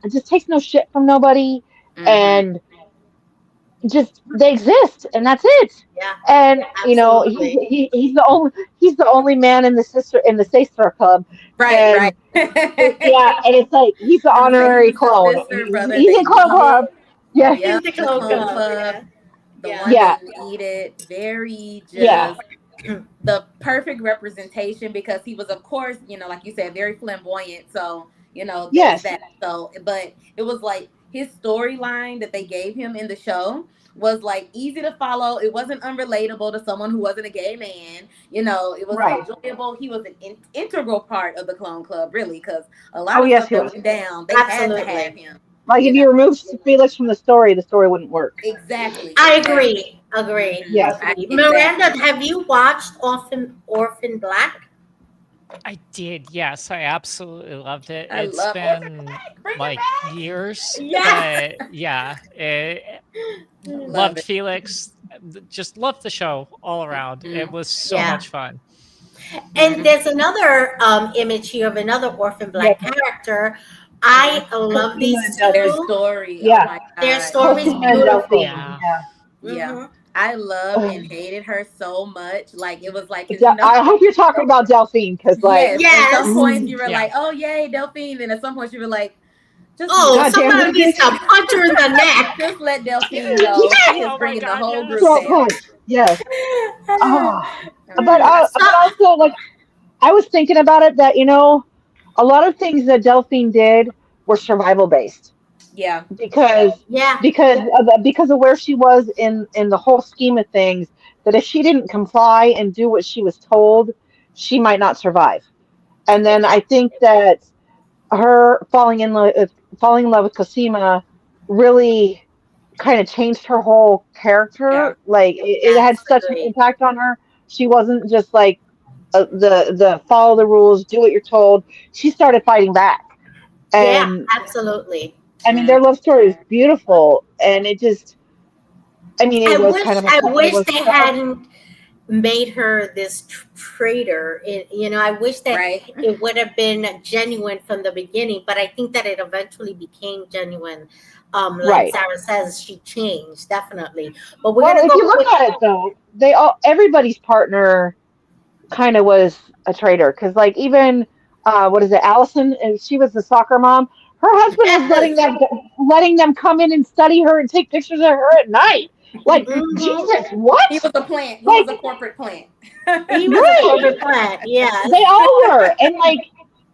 Speaker 3: just takes no shit from nobody,
Speaker 4: Hmm.
Speaker 3: and just they exist and that's it.
Speaker 1: Yeah,
Speaker 3: And
Speaker 1: absolutely.
Speaker 3: he's the only man in the sister club.
Speaker 4: Right. Right.
Speaker 3: And yeah, and it's like he's the
Speaker 4: I was say
Speaker 3: honorary
Speaker 4: he's the
Speaker 3: clone.
Speaker 4: sister brother.
Speaker 3: He's
Speaker 4: They
Speaker 3: in clone
Speaker 4: need it.
Speaker 3: club. Yeah,
Speaker 1: He's
Speaker 4: Yep.
Speaker 1: the
Speaker 4: The
Speaker 1: clone
Speaker 4: clone
Speaker 1: club.
Speaker 4: club.
Speaker 1: Yeah,
Speaker 4: The
Speaker 1: yeah.
Speaker 4: one
Speaker 3: yeah,
Speaker 4: they needed. Very
Speaker 3: yeah,
Speaker 4: just the perfect representation because he was, of course, like you said, very flamboyant. So, there's
Speaker 3: yes,
Speaker 4: that. So, but it was like his storyline that they gave him in the show was like easy to follow. It wasn't unrelatable to someone who wasn't a gay man. It was
Speaker 3: right.
Speaker 4: enjoyable. He was an integral part of the Clone Club, really, because a
Speaker 3: Oh
Speaker 4: lot of
Speaker 3: yes,
Speaker 4: stuff
Speaker 3: he
Speaker 4: that
Speaker 3: was.
Speaker 4: went down, they had to have
Speaker 1: Absolutely.
Speaker 4: him.
Speaker 3: Like
Speaker 4: You
Speaker 3: if
Speaker 4: know,
Speaker 3: you remove Felix from the story wouldn't work.
Speaker 4: exactly,
Speaker 1: I
Speaker 4: exactly.
Speaker 1: agree. Agree.
Speaker 3: Yes.
Speaker 1: Agree. Miranda,
Speaker 4: Exactly.
Speaker 1: have you watched Orphan Black?
Speaker 2: I did. Yes, I absolutely loved it.
Speaker 4: I
Speaker 2: It's
Speaker 4: love Orphan
Speaker 2: been
Speaker 4: Black. Bring it
Speaker 2: like
Speaker 4: back.
Speaker 2: years,
Speaker 1: Yes.
Speaker 2: but yeah,
Speaker 4: Love
Speaker 2: loved
Speaker 4: it.
Speaker 2: Felix. Just loved the show all around. It
Speaker 4: Mhm.
Speaker 2: was so
Speaker 1: Yeah.
Speaker 2: much fun.
Speaker 1: And
Speaker 4: Mhm.
Speaker 1: there's another image here of another Orphan
Speaker 3: Yes.
Speaker 1: Black character.
Speaker 4: Mhm.
Speaker 1: I love
Speaker 3: Cosima
Speaker 1: these
Speaker 3: and
Speaker 4: Their
Speaker 3: Delphi.
Speaker 1: two.
Speaker 4: story. Oh
Speaker 3: Yeah.
Speaker 4: my
Speaker 1: Their
Speaker 4: God.
Speaker 1: story's
Speaker 3: Cosima and
Speaker 1: beautiful.
Speaker 3: Delphi.
Speaker 2: Yeah.
Speaker 3: Yeah.
Speaker 4: Yeah.
Speaker 1: Hmm.
Speaker 4: I loved and
Speaker 3: Ugh.
Speaker 4: hated her so much. Like it was like, cause
Speaker 3: I hope you're talking about Delphine, because like,
Speaker 4: yes, at some
Speaker 1: Yes.
Speaker 4: points
Speaker 3: mm,
Speaker 4: you were
Speaker 2: Yeah.
Speaker 4: like, oh yay, Delphine, and at some points you were like, just
Speaker 1: Oh,
Speaker 3: God damn
Speaker 1: somebody
Speaker 3: that
Speaker 1: needs to
Speaker 3: bitch.
Speaker 1: punch her in the neck.
Speaker 4: just let Delphine go. She is
Speaker 2: Oh my
Speaker 4: bringing the
Speaker 2: God,
Speaker 4: whole group
Speaker 3: Throat
Speaker 2: yes.
Speaker 4: down.
Speaker 3: punch. Yes. Oh,
Speaker 1: So,
Speaker 3: but also like I was thinking about it that a lot of things that Delphine did were survival based
Speaker 4: Yeah,
Speaker 3: because
Speaker 1: yeah,
Speaker 3: because of where she was in the whole scheme of things. That if she didn't comply and do what she was told, she might not survive. And then I
Speaker 1: exactly.
Speaker 3: think that her falling in love with Cosima really kind of changed her whole
Speaker 4: yeah,
Speaker 3: character. Like it had
Speaker 1: Yes,
Speaker 3: such an
Speaker 1: agree.
Speaker 3: impact on her. She wasn't just like the follow the rules, do what you're told. She started fighting back,
Speaker 1: Yeah,
Speaker 3: and
Speaker 1: absolutely.
Speaker 3: I mean
Speaker 4: mm,
Speaker 3: their love story is beautiful, and it just I mean it was kind of a
Speaker 1: I
Speaker 3: it
Speaker 1: wish
Speaker 3: was
Speaker 1: they hadn't made her this traitor. I wish that
Speaker 4: right.
Speaker 1: it would have been genuine from the beginning, but I think that it eventually became genuine. Like
Speaker 3: right.
Speaker 1: Sarah says, she changed definitely. But we're
Speaker 3: Well,
Speaker 1: gonna
Speaker 3: if
Speaker 1: go
Speaker 3: you look
Speaker 1: quick.
Speaker 3: at it though, everybody's partner kind of was a traitor because like even what is it, Allison, and she was the soccer mom. Her husband was
Speaker 1: Yes.
Speaker 3: letting them come in and study her and take pictures of her at night. Like
Speaker 1: Hmm.
Speaker 3: Jesus, what?
Speaker 4: He was a plant. He was
Speaker 3: Like
Speaker 4: a corporate plant.
Speaker 1: He was a
Speaker 3: right?
Speaker 1: corporate plant.
Speaker 3: They
Speaker 1: Yes.
Speaker 3: all were, and like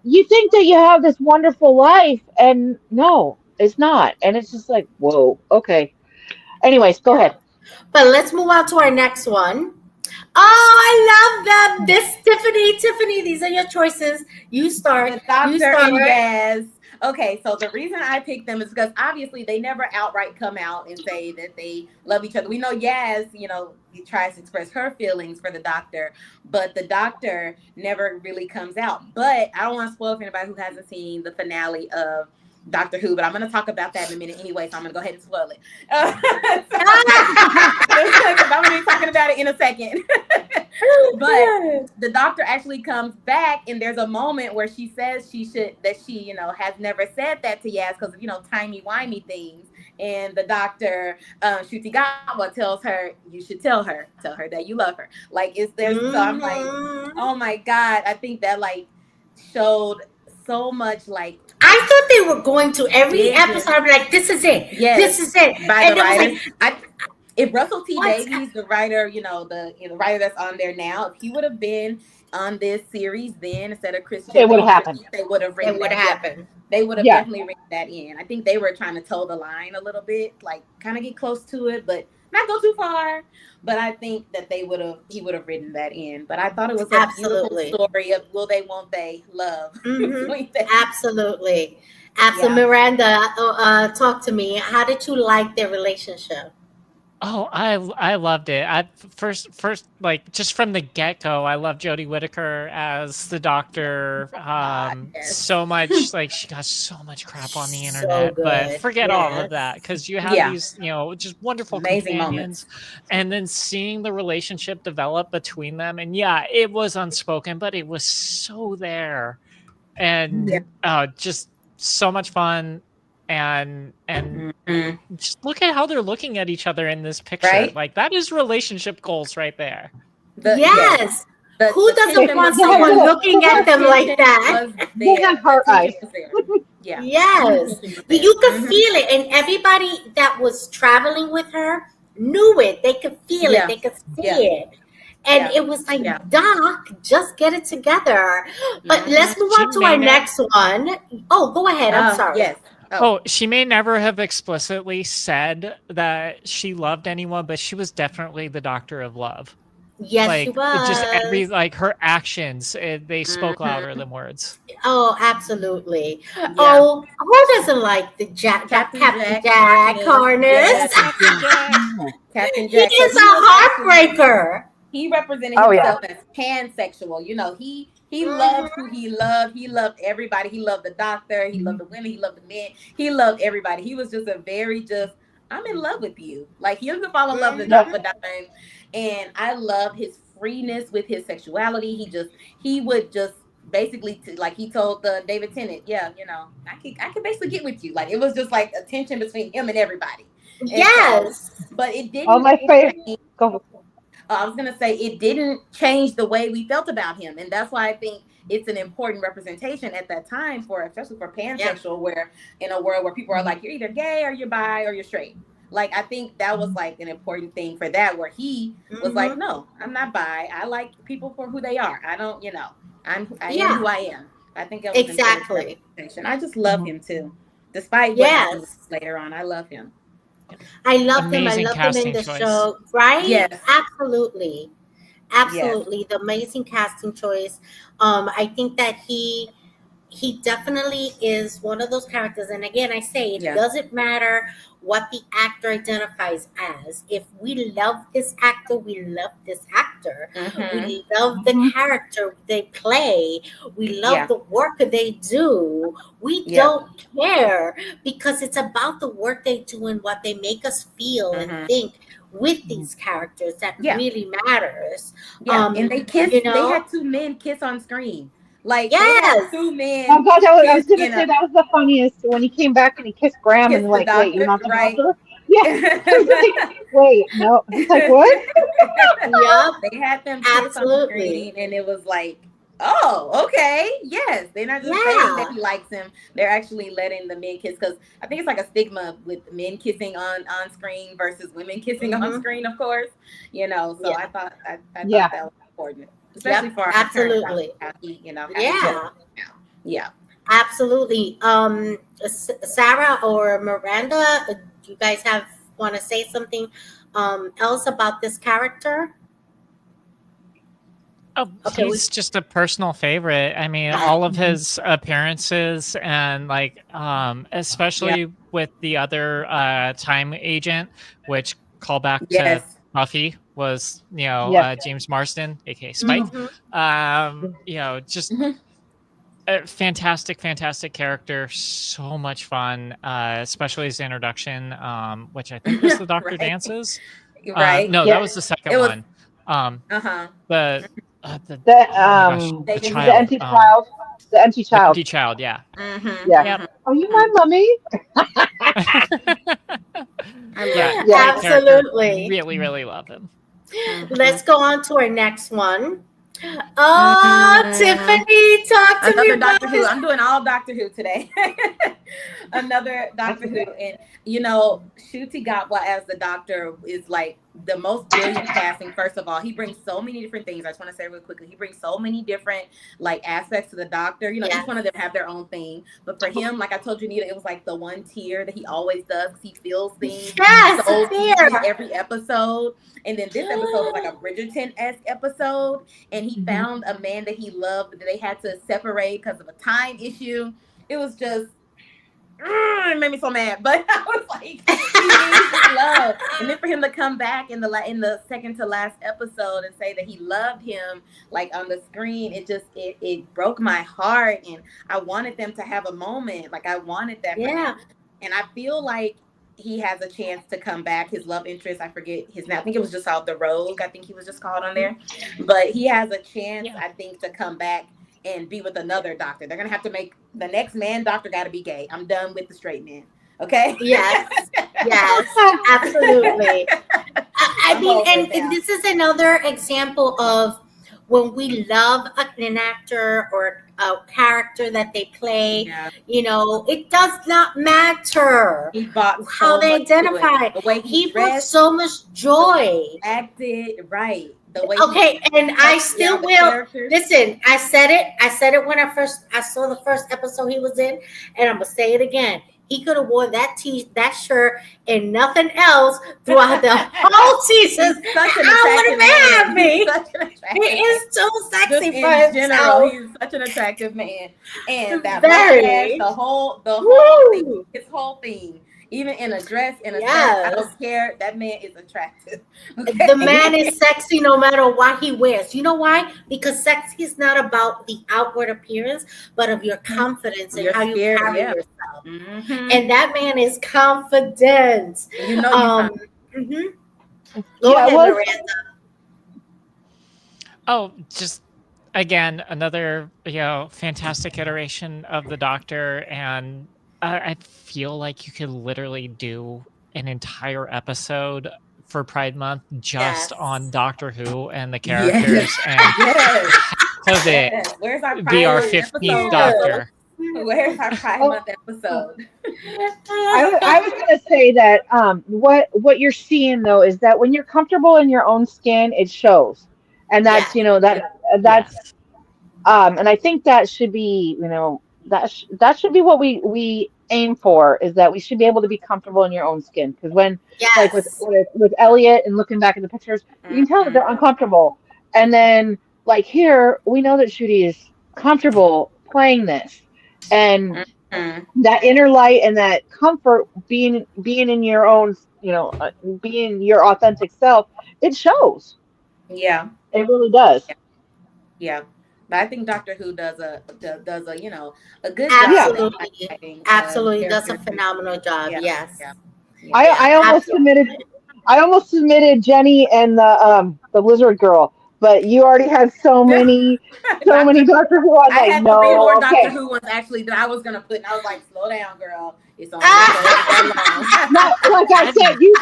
Speaker 3: you think that you have this wonderful life, and no, it's not, and it's just like whoa, okay. Anyways, go ahead.
Speaker 1: But let's move on to our next one. Oh, I love them. This Tiffany. These are your choices. You start.
Speaker 4: The
Speaker 1: You
Speaker 4: doctor
Speaker 1: start.
Speaker 4: and Yaz. Okay, so the reason I picked them is because obviously they never outright come out and say that they love each other. We know Yaz, he tries to express her feelings for the doctor, but the doctor never really comes out. But I don't want to spoil for anybody who hasn't seen the finale of Doctor Who, but I'm going to talk about that in a minute anyway, so I'm going to go ahead and spoil it. Because I'm going to be talking about it in a second. But the doctor actually comes back, and there's a moment where she says she has never said that to Yaz because of timey-wimey things. And the doctor, Shutigawa, tells her, you should tell her that you love her. Like, so I'm like,
Speaker 1: Mhm.
Speaker 4: oh my God, I think that like showed so much like
Speaker 1: I thought they were going to every
Speaker 4: vision.
Speaker 1: episode. I'd be like, this is it.
Speaker 4: Yes,
Speaker 1: This is it.
Speaker 4: by the
Speaker 1: And it was
Speaker 4: writers.
Speaker 1: like,
Speaker 4: If Russell T
Speaker 1: what?
Speaker 4: Davies, the writer, the writer that's on there now, if he would have been on this series then instead of Chris
Speaker 3: It would
Speaker 4: Chibnall,
Speaker 3: have happened.
Speaker 4: they would have
Speaker 1: It
Speaker 4: written
Speaker 1: would
Speaker 4: that. Yeah,
Speaker 1: happen.
Speaker 4: they would have
Speaker 3: Yeah.
Speaker 4: definitely written that in. I think they were trying to toe the line a little bit, like kind of get close to it, but not go too far. But I think that he would have written that in. But I thought it was a beautiful
Speaker 1: Absolutely.
Speaker 4: story of will they, won't they, love
Speaker 1: Hmm.
Speaker 4: between them.
Speaker 1: Absolutely. Absolutely.
Speaker 4: Yeah.
Speaker 1: Miranda, talk to me. How did you like their relationship?
Speaker 2: Oh, I loved it. I first like just from the get go, I love Jodie Whittaker as the doctor.
Speaker 4: God,
Speaker 2: So
Speaker 1: Yes.
Speaker 2: much like she got so much crap on the
Speaker 1: So
Speaker 2: internet, but
Speaker 1: good.
Speaker 2: forget all of that
Speaker 1: Yes.
Speaker 2: because you have
Speaker 4: yeah,
Speaker 2: these just wonderful
Speaker 4: amazing moments.
Speaker 2: companions, and then seeing the relationship develop between them, and yeah, it was unspoken, but it was so there,
Speaker 4: Yeah.
Speaker 2: and just so much fun, and
Speaker 4: Mhm.
Speaker 2: just look at how they're looking at each other in this picture.
Speaker 4: Right.
Speaker 2: Like that is relationship goals right there.
Speaker 4: Yes,
Speaker 1: Yes. Who
Speaker 4: the
Speaker 1: doesn't
Speaker 4: tension
Speaker 1: want
Speaker 4: was
Speaker 3: They have
Speaker 1: someone
Speaker 4: there.
Speaker 1: looking
Speaker 4: The
Speaker 1: at them like
Speaker 4: tension
Speaker 1: that?
Speaker 4: was
Speaker 3: they have
Speaker 4: there. The
Speaker 3: heart
Speaker 4: tension
Speaker 3: eyes.
Speaker 4: was there. Yeah, the
Speaker 1: Yes.
Speaker 4: tension was there.
Speaker 1: You could
Speaker 4: Hmm.
Speaker 1: feel it. And everybody that was traveling with her knew it. They could feel it.
Speaker 4: Yeah,
Speaker 1: They could
Speaker 4: yeah,
Speaker 1: see it. And
Speaker 4: yeah,
Speaker 1: it was like,
Speaker 4: yeah.
Speaker 1: Doc, just get it together. But
Speaker 4: Hmm.
Speaker 1: let's move
Speaker 2: She
Speaker 1: on to
Speaker 2: may
Speaker 1: our
Speaker 2: never.
Speaker 1: next one. Oh, go ahead. I'm sorry.
Speaker 4: Yes. Oh,
Speaker 2: Oh, she may never have explicitly said that she loved anyone, but she was definitely the doctor of love.
Speaker 1: Yes, she
Speaker 2: Like just every
Speaker 1: was.
Speaker 2: like her actions, they spoke louder
Speaker 4: hmm,
Speaker 2: than words.
Speaker 1: Oh, absolutely.
Speaker 4: yeah.
Speaker 1: Oh, who doesn't like the
Speaker 4: Captain
Speaker 1: Captain
Speaker 4: Jack
Speaker 1: Jack
Speaker 4: Harkness.
Speaker 1: Harness?
Speaker 4: Yes,
Speaker 2: Captain Jack.
Speaker 4: Captain
Speaker 1: He
Speaker 4: Jack, because
Speaker 1: is
Speaker 4: he was
Speaker 1: a
Speaker 4: actually
Speaker 1: heartbreaker.
Speaker 4: he represented
Speaker 3: Oh yeah.
Speaker 4: himself as pansexual. He loved
Speaker 1: Mhm.
Speaker 4: who he loved. He loved everybody. He loved the doctor. He loved the women. He loved the men. He loved everybody. He was just a very just I'm in love with you. Like he doesn't fall in love with
Speaker 3: Yep.
Speaker 4: the doctor, and I love his freeness with his sexuality. He would just basically like he told the David Tennant, yeah, I can basically get with you. Like it was just like a tension between him and everybody, and so
Speaker 1: Yes.
Speaker 4: but it
Speaker 3: Oh
Speaker 4: didn't
Speaker 3: my favorite. Go.
Speaker 4: I was gonna say it didn't change the way we felt about him, and that's why I think it's an important representation at that time for, especially for
Speaker 1: Yeah.
Speaker 4: pansexual, where in a world where people are
Speaker 3: Mhm.
Speaker 4: like, you're either gay or you're bi or you're straight. Like I think that was like an important thing for that, where he was like,
Speaker 1: Hmm.
Speaker 4: no, I'm not bi. I like people for who they are. I don't, I am
Speaker 1: Yeah,
Speaker 4: who I am. I think that was important
Speaker 1: exactly.
Speaker 4: representation. I just love
Speaker 3: Mhm.
Speaker 4: him too, despite what happened
Speaker 1: Yes.
Speaker 4: later on. I love him.
Speaker 1: I loved him. I
Speaker 2: Amazing
Speaker 1: loved him in
Speaker 2: casting
Speaker 1: the
Speaker 2: choice.
Speaker 1: show. Right?
Speaker 4: Yes,
Speaker 1: Absolutely.
Speaker 4: yes,
Speaker 1: Absolutely. The amazing casting choice. I think that he definitely is one of those characters. And again, I say it
Speaker 4: yeah.
Speaker 1: doesn't matter what the actor identifies as. If we love this actor, we love this actor.
Speaker 4: Mm-hmm.
Speaker 1: We love the
Speaker 3: Mhm.
Speaker 1: character they play. We love
Speaker 4: Yeah,
Speaker 1: the work they do. We
Speaker 4: yeah.
Speaker 1: don't care because it's about the work they do and what they make us feel and
Speaker 4: Mm-hmm.
Speaker 1: think with
Speaker 3: Mhm.
Speaker 1: these characters that
Speaker 4: Yeah.
Speaker 1: really matters.
Speaker 4: Yeah, and they
Speaker 1: You
Speaker 4: kissed. They
Speaker 1: know?
Speaker 4: had two men kiss on screen. Like they had
Speaker 1: Yes.
Speaker 4: two
Speaker 3: Oh
Speaker 4: men
Speaker 3: gosh, I
Speaker 4: kiss
Speaker 3: was gonna
Speaker 4: in
Speaker 3: say
Speaker 4: a
Speaker 3: that was the funniest when he came back and he kissed Graham
Speaker 4: kiss
Speaker 3: and
Speaker 4: the
Speaker 3: like, wait, you're
Speaker 4: doctor,
Speaker 3: not the
Speaker 4: right?
Speaker 3: doctor? Yeah. I was like, wait, no. He's like, what?
Speaker 1: Yep.
Speaker 4: They had them kiss on
Speaker 1: Absolutely.
Speaker 4: screen, and it was like, oh, okay, yes. They're not just saying that
Speaker 1: Yeah.
Speaker 4: he likes him; they're actually letting the men kiss. Because I think it's like a stigma with men kissing on screen versus women kissing on
Speaker 1: Hmm.
Speaker 4: screen, of course. So
Speaker 1: Yeah.
Speaker 4: I
Speaker 3: Yeah.
Speaker 4: thought that was important, especially
Speaker 1: Yep.
Speaker 4: for our current time,
Speaker 1: Absolutely.
Speaker 4: how he
Speaker 3: Yeah.
Speaker 4: shows
Speaker 1: Yeah.
Speaker 4: now. Yeah.
Speaker 1: Absolutely. Sarah or Miranda, do you guys have want to say something else about this character?
Speaker 2: Oh,
Speaker 1: Okay. We.
Speaker 2: he's just a personal favorite. I mean,
Speaker 1: Ah,
Speaker 2: all of
Speaker 3: Mhm.
Speaker 2: his appearances and like
Speaker 4: Yeah.
Speaker 2: especially with the other time agent, which callback to
Speaker 4: Yes.
Speaker 2: Buffy was,
Speaker 3: Yes.
Speaker 2: James Marsden, aka Spike.
Speaker 1: hmm
Speaker 2: Just
Speaker 4: Mhm.
Speaker 2: a fantastic, fantastic character, so much fun, especially his introduction, which I think was the Doctor
Speaker 4: Right.
Speaker 2: Dances.
Speaker 4: Right.
Speaker 2: No, that
Speaker 3: Yeah.
Speaker 2: was the second
Speaker 4: It was.
Speaker 2: one. Um,
Speaker 4: Uh-huh.
Speaker 2: the
Speaker 3: The
Speaker 2: oh my gosh, the
Speaker 4: Saving
Speaker 3: the
Speaker 2: child,
Speaker 4: Helen.
Speaker 3: empty child. The empty
Speaker 2: the
Speaker 3: child.
Speaker 2: empty child, yeah.
Speaker 4: Mm-hmm.
Speaker 3: Yeah.
Speaker 2: Yep.
Speaker 4: Mm-hmm.
Speaker 3: Are you my mummy?
Speaker 4: I love
Speaker 2: Yeah,
Speaker 4: him.
Speaker 3: Yeah.
Speaker 2: great character.
Speaker 1: Absolutely.
Speaker 2: Really, really love him.
Speaker 4: Mm-hmm.
Speaker 1: Let's go on to our next one. Oh,
Speaker 4: Mm,
Speaker 1: Tiffany, talk to me
Speaker 4: another
Speaker 1: about
Speaker 4: Doctor Who.
Speaker 1: this.
Speaker 4: I'm doing all Doctor Who today. Another
Speaker 3: That's
Speaker 4: Doctor Who,
Speaker 3: okay.
Speaker 4: and Shuti Gatwa as the Doctor is like the most brilliant casting. First of all, he brings so many different things. I just want to say real quickly, he brings so many different like aspects to the Doctor. Each
Speaker 1: Yes.
Speaker 4: one of them have their own thing, but for him, like I told you, Nita, it was like the one tier that he always does. 'Cause he feels things
Speaker 1: Yes,
Speaker 4: so
Speaker 1: it's
Speaker 4: deeply
Speaker 1: here.
Speaker 4: every episode. And then this episode was like a Bridgerton-esque episode, and he
Speaker 3: Mhm.
Speaker 4: found a man that he loved that they had to separate because of a time issue. It was just it made me so mad, but I was like, he needs his love, and then for him to come back in the second to last episode and say that he loved him like on the screen, it broke my heart, and I wanted them to have a moment, like I wanted that for him,
Speaker 1: Yeah.
Speaker 4: and I feel like he has a chance to come back. His love interest, I forget his name. I think it was just called the Rogue. I think he was just called on there, but he has a chance,
Speaker 2: Yeah.
Speaker 4: I think, to come back and be with another doctor. They're gonna have to make the next man doctor got to be gay. I'm done with the straight men. Okay.
Speaker 1: Yes. Yes. Absolutely. I
Speaker 4: I'm
Speaker 1: mean,
Speaker 4: over it
Speaker 1: and
Speaker 4: now.
Speaker 1: this is another example of when we love an actor or a character that they play,
Speaker 4: Yeah.
Speaker 1: it does not matter
Speaker 4: He brought
Speaker 1: how
Speaker 4: so
Speaker 1: they
Speaker 4: much to it.
Speaker 1: identify.
Speaker 4: The way he
Speaker 1: He brought
Speaker 4: dressed,
Speaker 1: so much
Speaker 4: the way
Speaker 1: joy.
Speaker 4: he acted, right. The way
Speaker 1: Okay, and I
Speaker 4: he
Speaker 1: still
Speaker 4: the
Speaker 1: will
Speaker 4: characters.
Speaker 1: listen. I said it. I said it when I saw the first episode he was in, and I'm gonna say it again. He could have worn that shirt and nothing else throughout the whole season.
Speaker 4: He's such an
Speaker 1: I would
Speaker 4: attractive
Speaker 1: have been
Speaker 4: man.
Speaker 1: happy.
Speaker 4: He's such an
Speaker 1: He
Speaker 4: attractive man.
Speaker 1: is too
Speaker 4: Just
Speaker 1: sexy for
Speaker 4: in general,
Speaker 1: himself.
Speaker 4: he's such an attractive man. And that mustache,
Speaker 1: Very.
Speaker 4: the whole thing,
Speaker 1: Woo!
Speaker 4: his whole thing, even in a dress, in a shirt, I
Speaker 1: Yes.
Speaker 4: don't care. That man is attractive.
Speaker 1: The man
Speaker 4: Okay.
Speaker 1: is sexy no matter what he wears. You know why? Because sexy is not about the outward appearance, but of your confidence and
Speaker 4: Your
Speaker 1: how you
Speaker 4: spirit,
Speaker 1: carry
Speaker 4: yeah.
Speaker 1: yourself.
Speaker 4: Mm-hmm.
Speaker 1: And that man is confident.
Speaker 4: You know
Speaker 1: Mhm. Go
Speaker 3: Yeah,
Speaker 1: ahead,
Speaker 3: well,
Speaker 1: Miranda.
Speaker 2: Oh, just again another fantastic iteration of the Doctor, and I feel like you could literally do an entire episode for Pride Month just
Speaker 1: Yes.
Speaker 2: on Doctor Who and the
Speaker 4: Yes.
Speaker 2: characters and
Speaker 4: Yes.
Speaker 2: of it
Speaker 4: Yes. Where's our
Speaker 2: be
Speaker 4: Pride
Speaker 2: our
Speaker 4: Month
Speaker 2: 15th
Speaker 4: episode?
Speaker 2: Doctor.
Speaker 4: Where's our Pride
Speaker 3: Oh,
Speaker 4: Month episode?
Speaker 3: I was going to say that what you're seeing though is that when you're comfortable in your own skin, it shows, and that's
Speaker 1: Yes.
Speaker 3: that's
Speaker 2: Yes.
Speaker 3: and I think that should be that should be what we aim for, is that we should be able to be comfortable in your own skin, because when like
Speaker 1: Yes.
Speaker 3: with Elliot and looking back at the pictures, you can tell that they're uncomfortable, and then like here we know that Shooty is comfortable playing this, and
Speaker 4: Mhm.
Speaker 3: that inner light and that comfort being in your own, being your authentic self, it shows.
Speaker 4: Yeah.
Speaker 3: It really does.
Speaker 4: Yeah. But I think Doctor Who does a a good
Speaker 3: Yeah.
Speaker 4: job at
Speaker 1: Absolutely.
Speaker 4: highlighting
Speaker 1: Absolutely does a
Speaker 4: characters.
Speaker 1: phenomenal job.
Speaker 4: Yeah.
Speaker 1: Yes.
Speaker 4: Yeah.
Speaker 3: I,
Speaker 4: Yeah.
Speaker 3: I almost
Speaker 1: Absolutely.
Speaker 3: submitted I almost submitted Jenny and the lizard girl, but you already had so many
Speaker 4: Doctor
Speaker 3: Doctor Who. I'm
Speaker 4: I
Speaker 3: like,
Speaker 4: had three
Speaker 3: no,
Speaker 4: more Doctor
Speaker 3: okay.
Speaker 4: Who ones actually that I was gonna put, and I was like, slow down, girl. It's only
Speaker 1: Ah!
Speaker 3: No, like I said, you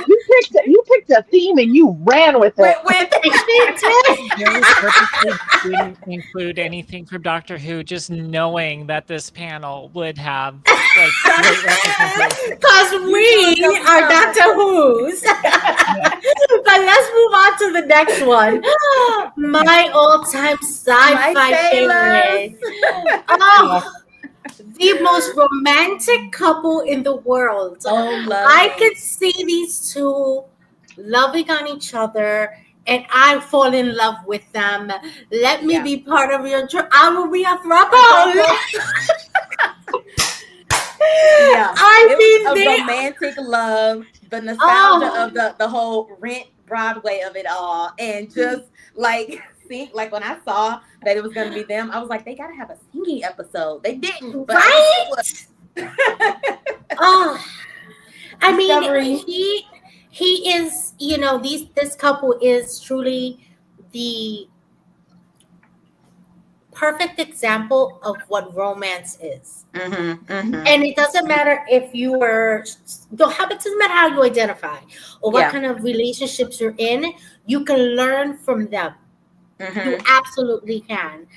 Speaker 3: picked a theme and you ran with it.
Speaker 4: with
Speaker 2: Very purposely didn't include anything from Doctor Who, just knowing that this panel would have like great representation.
Speaker 1: Because we are Doctor Who's. But let's move on to the next one. My all-time sci-fi
Speaker 4: My
Speaker 1: favorite.
Speaker 4: sailors.
Speaker 1: Oh, the most romantic couple in the world.
Speaker 4: Oh, love
Speaker 1: I
Speaker 4: it.
Speaker 1: could see these two loving on each other, and I fall in love with them. Let me
Speaker 4: Yeah.
Speaker 1: be part of your. I will be a throuple.
Speaker 4: Yeah.
Speaker 1: I
Speaker 4: It
Speaker 1: mean,
Speaker 4: was a
Speaker 1: they.
Speaker 4: romantic love, the nostalgia
Speaker 1: Oh.
Speaker 4: of the whole Rent Broadway of it all, and just like see, like when I saw that it was gonna be them, I was like, they gotta have a singing episode. They didn't, but
Speaker 1: Right? Oh, I mean,
Speaker 4: Discovery.
Speaker 1: he is. This couple is truly the perfect example of what romance is. And it doesn't matter if you are, it doesn't matter how you identify or what
Speaker 4: Yeah.
Speaker 1: kind of relationships you're in, you can learn from them. You absolutely can.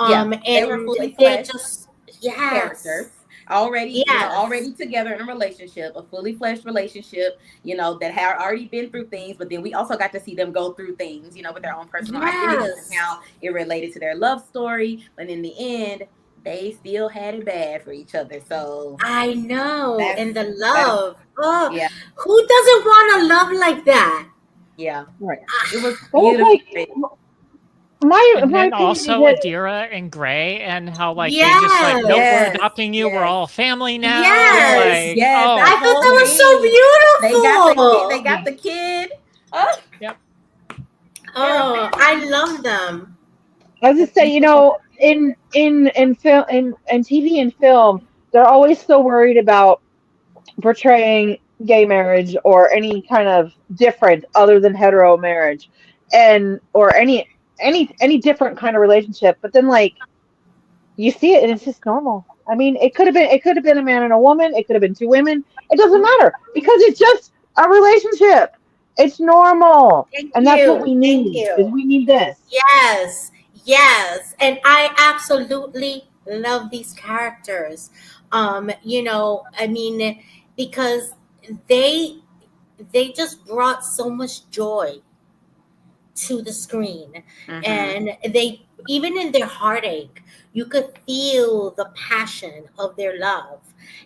Speaker 4: Yeah, they were
Speaker 1: And
Speaker 4: fully
Speaker 1: they're
Speaker 4: fleshed
Speaker 1: just, yes.
Speaker 4: characters. Already,
Speaker 1: Yes.
Speaker 4: already together in a relationship, a fully fleshed relationship, that had already been through things, but then we also got to see them go through things, with their own personal identities
Speaker 1: Yes.
Speaker 4: and how it related to their love story. But in the end, they still had it bad for each other. So
Speaker 1: I know.
Speaker 4: That's-
Speaker 1: And the love. Oh,
Speaker 4: yeah,
Speaker 1: who doesn't want a love like that?
Speaker 4: yeah,
Speaker 3: Right.
Speaker 4: it was
Speaker 3: Well,
Speaker 4: beautiful.
Speaker 3: like my
Speaker 2: And then
Speaker 3: opinion
Speaker 2: also
Speaker 3: is that
Speaker 2: Adira and Gray, and how like they just like, nope,
Speaker 4: Yes.
Speaker 2: we're adopting you. We're
Speaker 4: Yes.
Speaker 2: all family now.
Speaker 1: Yes.
Speaker 2: Like,
Speaker 4: Yes,
Speaker 2: oh,
Speaker 1: I thought that
Speaker 4: whole
Speaker 1: was so
Speaker 4: thing.
Speaker 1: beautiful.
Speaker 4: They got the kid. Oh,
Speaker 1: Oh, I love them.
Speaker 3: I was just say, in film and TV and film, they're always so worried about portraying gay marriage or any kind of different other than hetero marriage, and or any different kind of relationship. But then like you see it and it's just normal. I mean, it could have been a man and a woman, it could have been two women. It doesn't matter because it's just a relationship. It's normal.
Speaker 1: Thank
Speaker 3: And that's
Speaker 1: you.
Speaker 3: what we
Speaker 1: Thank
Speaker 3: need.
Speaker 1: you.
Speaker 3: Is we need this.
Speaker 1: Yes, yes, and I absolutely love these characters. I mean, because they they just brought so much joy to the screen, and they, even in their heartache, you could feel the passion of their love,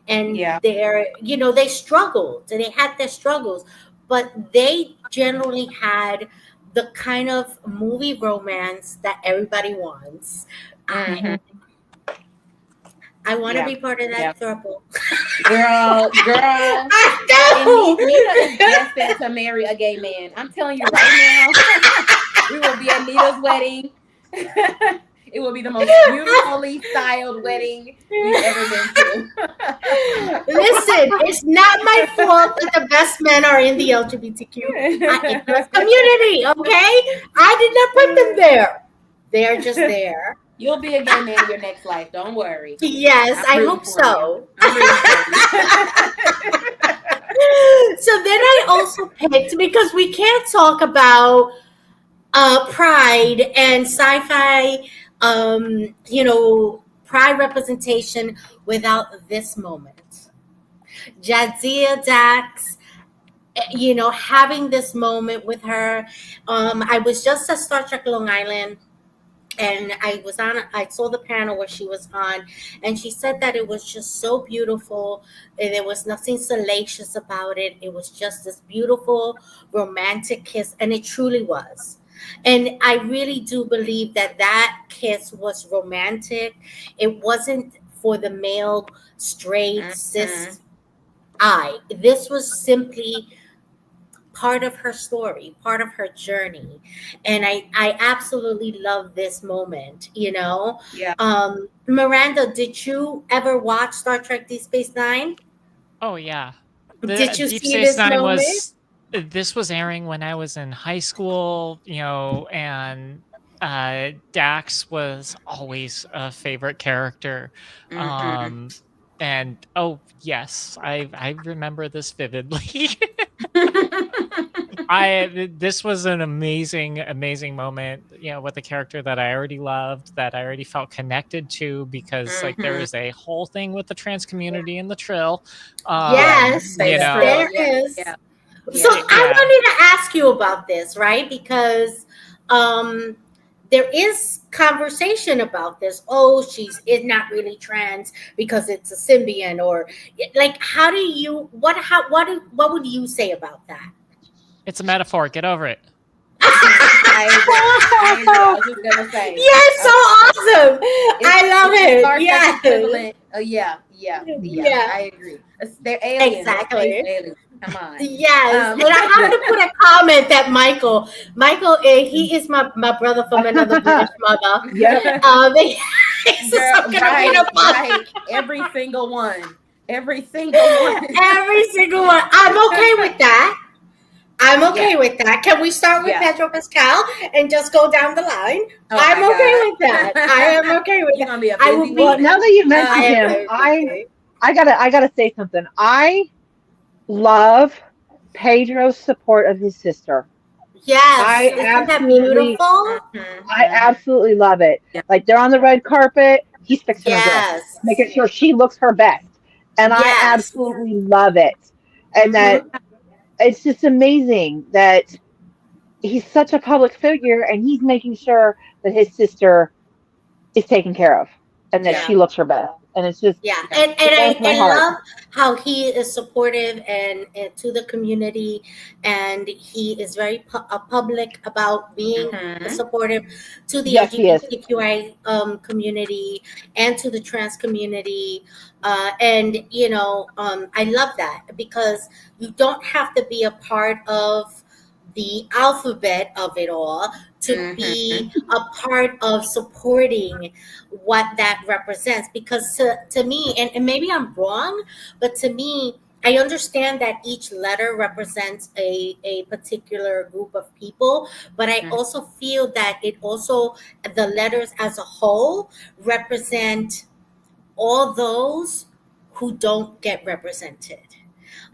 Speaker 1: and
Speaker 4: Yeah.
Speaker 1: they struggled, and they had their struggles, but they generally had the kind of movie romance that everybody wants.
Speaker 4: Mhm.
Speaker 1: I want to
Speaker 4: Yeah.
Speaker 1: be part of that
Speaker 4: Yeah.
Speaker 1: throuple.
Speaker 4: Girl.
Speaker 1: I
Speaker 4: And
Speaker 1: know.
Speaker 4: Nita is destined to marry a gay man. I'm telling you right now, we will be at Nita's wedding. It will be the most beautifully styled wedding you've ever been to.
Speaker 1: Listen, it's not my fault that the best men are in the LGBTQ community, okay? I did not put them there. They're just there.
Speaker 4: You'll be a gay man in your next life. Don't worry.
Speaker 1: Yes,
Speaker 4: I'm
Speaker 1: I
Speaker 4: rooting
Speaker 1: hope
Speaker 4: for you.
Speaker 1: so.
Speaker 4: I'm rooting for you.
Speaker 1: So then I also picked, because we can't talk about pride and sci-fi, pride representation without this moment. Jadzia Dax, having this moment with her. I was just at Star Trek Long Island, and I saw the panel where she was on, and she said that it was just so beautiful, and there was nothing salacious about it. It was just this beautiful romantic kiss, and it truly was. And I really do believe that that kiss was romantic. It wasn't for the male straight
Speaker 4: Mhm.
Speaker 1: cis eye. This was simply part of her story, part of her journey. And I absolutely love this moment.
Speaker 4: Yeah.
Speaker 1: Miranda, did you ever watch Star Trek Deep Space Nine?
Speaker 2: Oh yeah.
Speaker 1: Did
Speaker 2: The
Speaker 1: you
Speaker 2: Deep
Speaker 1: see
Speaker 2: Space
Speaker 1: this
Speaker 2: Nine
Speaker 1: moment?
Speaker 2: was this was airing when I was in high school, and Dax was always a favorite character.
Speaker 4: Mhm.
Speaker 2: Um and oh yes, I remember this vividly. This was an amazing moment, with a character that I already loved, that I already felt connected to, because like there
Speaker 4: Mhm.
Speaker 2: is a whole thing with the trans community and the trill.
Speaker 4: Yeah.
Speaker 1: Yes,
Speaker 4: Space Trail.
Speaker 1: there
Speaker 4: Yeah.
Speaker 1: is.
Speaker 4: Yeah.
Speaker 1: So
Speaker 4: Yeah.
Speaker 1: I
Speaker 2: Yeah.
Speaker 1: wanted to ask you about this, right? Because um, there is conversation about this. Oh, she's is not really trans because it's a symbiont, or like, how do you what would you say about that?
Speaker 2: It's a metaphor. Get over it.
Speaker 4: I agree. I agree. I was just gonna say.
Speaker 1: You're
Speaker 4: I
Speaker 1: so
Speaker 4: was gonna say.
Speaker 1: awesome.
Speaker 4: It's
Speaker 1: I love
Speaker 4: it's the
Speaker 1: it.
Speaker 4: Star Trek
Speaker 1: Yes.
Speaker 4: equivalent. Yeah, yeah, yeah.
Speaker 1: Yeah.
Speaker 4: I agree. They're aliens. They're space
Speaker 1: Exactly.
Speaker 4: aliens. Come on.
Speaker 1: Yes,
Speaker 4: Um,
Speaker 1: and I have to put a comment that Michael, he is my brother from another British mother.
Speaker 3: Yep.
Speaker 1: So
Speaker 4: girl,
Speaker 1: I'm gonna put
Speaker 4: right,
Speaker 1: a
Speaker 4: right. Every single one. Every single one.
Speaker 1: every single one. I'm okay with that. I'm
Speaker 4: Yeah,
Speaker 1: okay with that. Can we start with
Speaker 4: yeah.
Speaker 1: Pedro Pascal and just go down the line?
Speaker 4: Oh
Speaker 1: I'm
Speaker 4: my
Speaker 1: okay
Speaker 4: God.
Speaker 1: with that. I am okay with
Speaker 4: You're
Speaker 1: that.
Speaker 4: gonna be a
Speaker 1: I will
Speaker 4: busy
Speaker 1: be.
Speaker 3: Well, now
Speaker 4: woman.
Speaker 3: that you
Speaker 1: I
Speaker 3: mentioned
Speaker 4: Um,
Speaker 1: am
Speaker 3: him,
Speaker 1: very
Speaker 3: I
Speaker 1: busy.
Speaker 3: I gotta say something. I love Pedro's support of his sister.
Speaker 1: Yes,
Speaker 3: I
Speaker 1: isn't that
Speaker 3: absolutely
Speaker 1: beautiful?
Speaker 3: I
Speaker 4: mhm.
Speaker 3: absolutely love it.
Speaker 4: Yeah,
Speaker 3: Like they're on the red carpet, he's fixing her dress,
Speaker 1: Yes,
Speaker 3: making sure she looks her best. And I
Speaker 1: yes.
Speaker 3: absolutely love it. And
Speaker 1: Hmm.
Speaker 3: that it's just amazing that he's such a public figure and he's making sure that his sister is taken care of and that
Speaker 4: yeah,
Speaker 3: she
Speaker 1: Yeah.
Speaker 3: looks her best. And it's just
Speaker 1: Yeah,
Speaker 4: yeah.
Speaker 1: and
Speaker 3: it warms
Speaker 1: I
Speaker 3: my heart.
Speaker 1: love how he is supportive and to the community, and he is very public about being
Speaker 4: Hmm.
Speaker 1: supportive to the
Speaker 3: Yes, he is.
Speaker 1: LGBTQI community and to the trans community, and I love that, because you don't have to be a part of the alphabet of it all to
Speaker 4: Hmm.
Speaker 1: be a part of supporting what that represents, because to me, and maybe I'm wrong, but to me, I understand that each letter represents a particular group of people, but I also feel that it also, the letters as a whole, represent all those who don't get represented.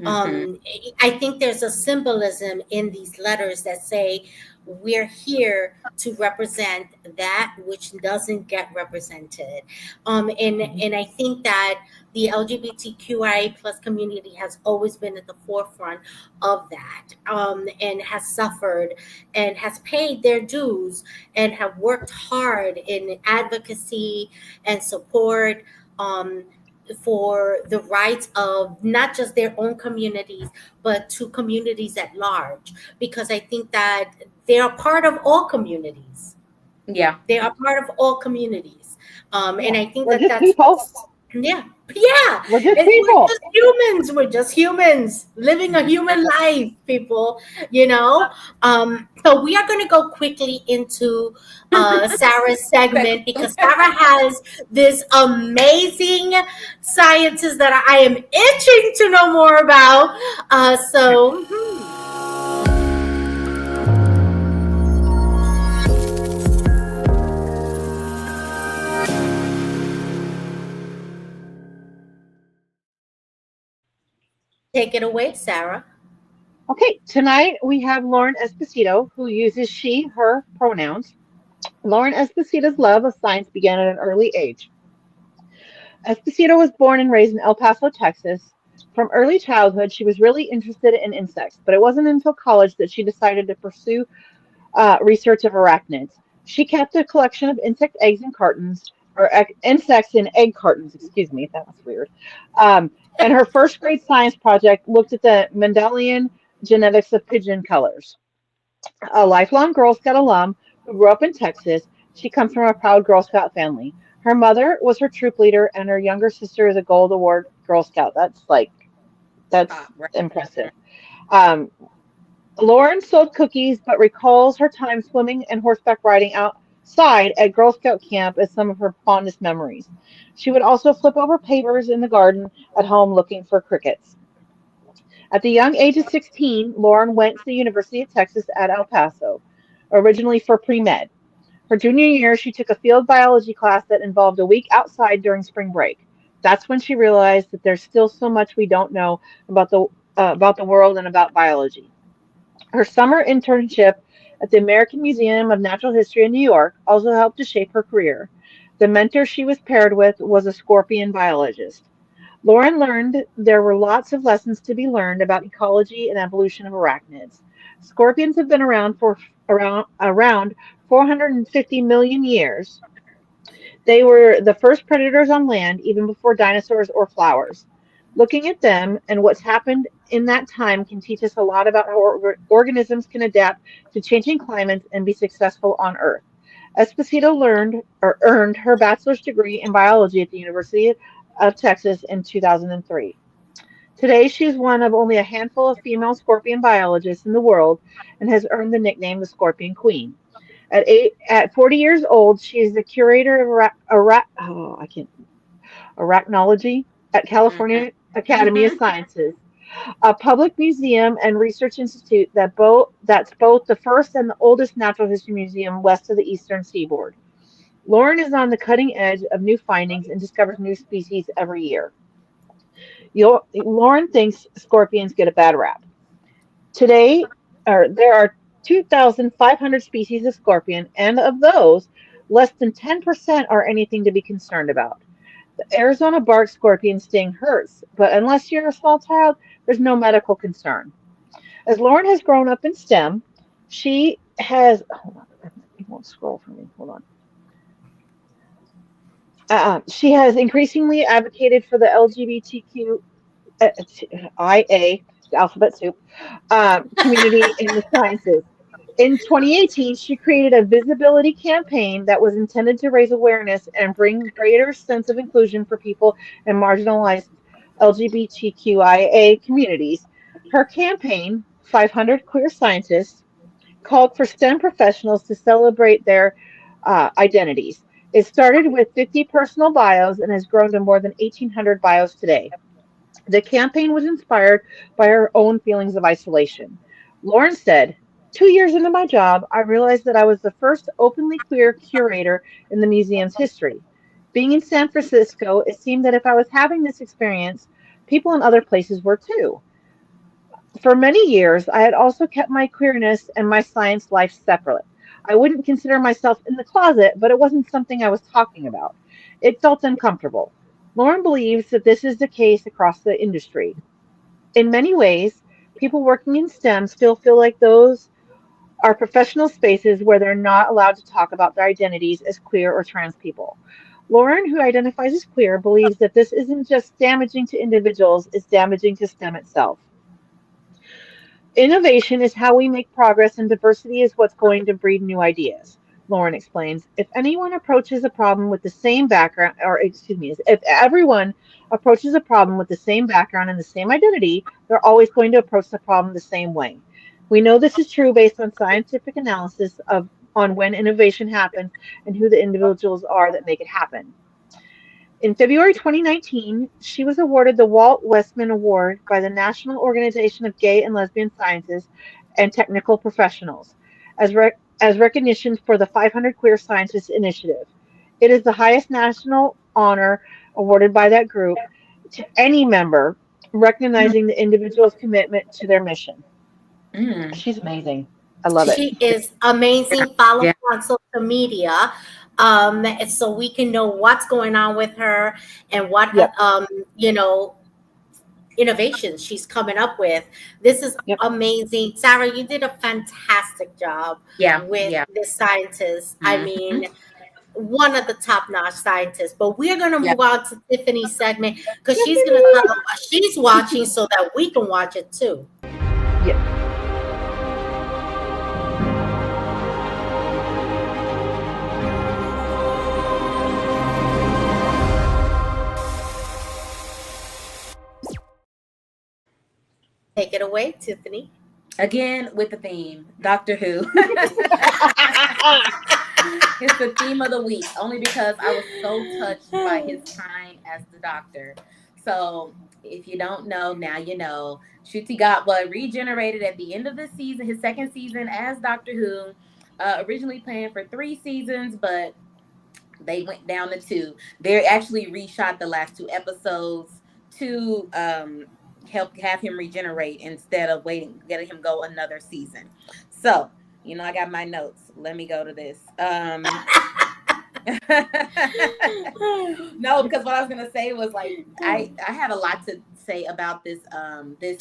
Speaker 4: Hmm.
Speaker 1: I think there's a symbolism in these letters that say we're here to represent that which doesn't get represented. And I think that the LGBTQI plus community has always been at the forefront of that, and has suffered and has paid their dues and have worked hard in advocacy and support, um, for the rights of not just their own communities, but to communities at large. Because I think that they are part of all communities.
Speaker 4: Yeah.
Speaker 1: They are part of all communities. And
Speaker 3: Yeah.
Speaker 1: I think
Speaker 3: We're
Speaker 1: that
Speaker 3: just
Speaker 1: that's,
Speaker 3: people.
Speaker 1: yeah, yeah.
Speaker 3: We're just
Speaker 1: We're
Speaker 3: people.
Speaker 1: just humans. We're just humans living a human life, people. So we are going to go quickly into Sarah's segment, because Sarah has this amazing scientist that I am itching to know more about. Take it away, Sarah.
Speaker 3: Okay, tonight we have Lauren Esposito, who uses she, her pronouns. Lauren Esposito's love of science began at an early age. Esposito was born and raised in El Paso, Texas. From early childhood, she was really interested in insects, but it wasn't until college that she decided to pursue research of arachnids. She kept a collection of insect eggs in cartons, or insects in egg cartons, excuse me, that was weird. And her first grade science project looked at the Mendelian genetics of pigeon colors. A lifelong Girl Scout alum who grew up in Texas, she comes from a proud Girl Scout family. Her mother was her troop leader, and her younger sister is a Gold Award Girl Scout. That's
Speaker 4: Top, right?
Speaker 3: impressive. Um, Lauren sold cookies, but recalls her time swimming and horseback riding outside at Girl Scout camp as some of her fondest memories. She would also flip over papers in the garden at home looking for crickets. At the young age of 16, Lauren went to the University of Texas at El Paso, originally for pre-med. Her junior year, she took a field biology class that involved a week outside during spring break. That's when she realized that there's still so much we don't know about the world and about biology. Her summer internship at the American Museum of Natural History in New York also helped to shape her career. The mentor she was paired with was a scorpion biologist. Lauren learned there were lots of lessons to be learned about ecology and evolution of arachnids. Scorpions have been around for around 450 million years. They were the first predators on land even before dinosaurs or flowers. Looking at them and what's happened in that time can teach us a lot about how organisms can adapt to changing climates and be successful on Earth. Esposito learned or earned her bachelor's degree in biology at the University of Texas in 2003. Today, she is one of only a handful of female scorpion biologists in the world and has earned the nickname the Scorpion Queen. At 40 years old, she is the curator of arachnology at California Academy of
Speaker 4: Mm-hmm.
Speaker 3: Sciences, a public museum and research institute that's both the first and the oldest natural history museum west of the eastern seaboard. Lauren is on the cutting edge of new findings and discovers new species every year. Lauren thinks scorpions get a bad rap. Today, there are 2,500 species of scorpion, and of those, less than 10% are anything to be concerned about. The Arizona bark scorpion sting hurts, but unless you're a small child, there's no medical concern. As Lauren has grown up in STEM, she has. Hold on, it won't scroll for me. Hold on. She has increasingly advocated for the LGBTQ IA, the alphabet soup, community in the sciences. In 2018, she created a visibility campaign that was intended to raise awareness and bring greater sense of inclusion for people in marginalized LGBTQIA communities. Her campaign, 500 Queer Scientists, called for STEM professionals to celebrate their identities. It started with 50 personal bios and has grown to more than 1,800 bios today. The campaign was inspired by her own feelings of isolation. Lauren said, 2 years into my job, I realized that I was the first openly queer curator in the museum's history. Being in San Francisco, it seemed that if I was having this experience, people in other places were too. For many years, I had also kept my queerness and my science life separate. I wouldn't consider myself in the closet, but it wasn't something I was talking about. It felt uncomfortable. Lauren believes that this is the case across the industry. In many ways, people working in STEM still feel like those are professional spaces where they're not allowed to talk about their identities as queer or trans people. Lauren, who identifies as queer, believes that this isn't just damaging to individuals, it's damaging to STEM itself. Innovation is how we make progress, and diversity is what's going to breed new ideas. Lauren explains. If anyone approaches a problem with the same background, or excuse me, if everyone approaches a problem with the same background and the same identity, they're always going to approach the problem the same way. We know this is true based on scientific analysis of on when innovation happens and who the individuals are that make it happen. In February 2019, she was awarded the Walt Westman Award by the National Organization of Gay and Lesbian Scientists and Technical Professionals as recognition for the 500 Queer Scientists Initiative. It is the highest national honor awarded by that group to any member recognizing the individual's commitment to their mission.
Speaker 4: Mm.
Speaker 3: She's amazing. I love it.
Speaker 1: She is amazing. Follow
Speaker 4: Yeah.
Speaker 1: her on social media, so we can know what's going on with her and what
Speaker 3: Yep.
Speaker 1: you know innovations she's coming up with. This is
Speaker 3: Yep.
Speaker 1: amazing. Sarah, you did a fantastic job
Speaker 4: Yeah.
Speaker 1: with
Speaker 4: Yeah.
Speaker 1: this scientist. I
Speaker 4: Hmm.
Speaker 1: mean, one of the top-notch scientists. But we're going to
Speaker 4: Yeah.
Speaker 1: move on to Tiffany's segment because she's going to
Speaker 3: Tiffany!
Speaker 1: tell us what she's watching so that we can watch it too.
Speaker 3: Yep.
Speaker 1: Take it away, Tiffany.
Speaker 4: Again with the theme, Doctor Who. It's the theme of the week, only because I was so touched by his time as the Doctor. So, if you don't know, now you know. Ncuti Gatwa regenerated at the end of the season, his second season as Doctor Who. Originally planned for 3 seasons, but they went down to 2. They actually reshot the last 2 episodes to help have him regenerate instead of getting him go another season. So, I got my notes. Let me go to this. No, because what I was gonna say was like I had a lot to say about this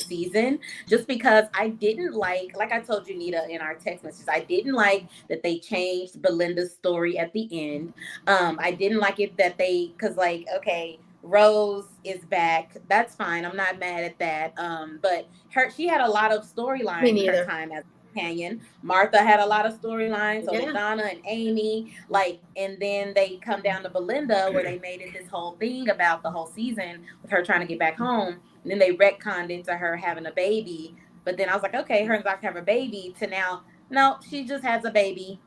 Speaker 4: season, just because I didn't like I told you, Nita, in our text messages, I didn't like that they changed Belinda's story at the end. I didn't like it that because okay, Rose is back. That's fine. I'm not mad at that. But she had a lot of
Speaker 1: Me
Speaker 4: storyline in her
Speaker 1: neither.
Speaker 4: time as companion. Martha had a lot of storylines. So did
Speaker 1: Yeah.
Speaker 4: Donna and Amy. And then they come down to Belinda, where they made it this whole thing about the whole season with her trying to get back home. And then they retconned into her having a baby. But then I was like, okay, her and Doctor have a baby. To now, no, she just has a baby.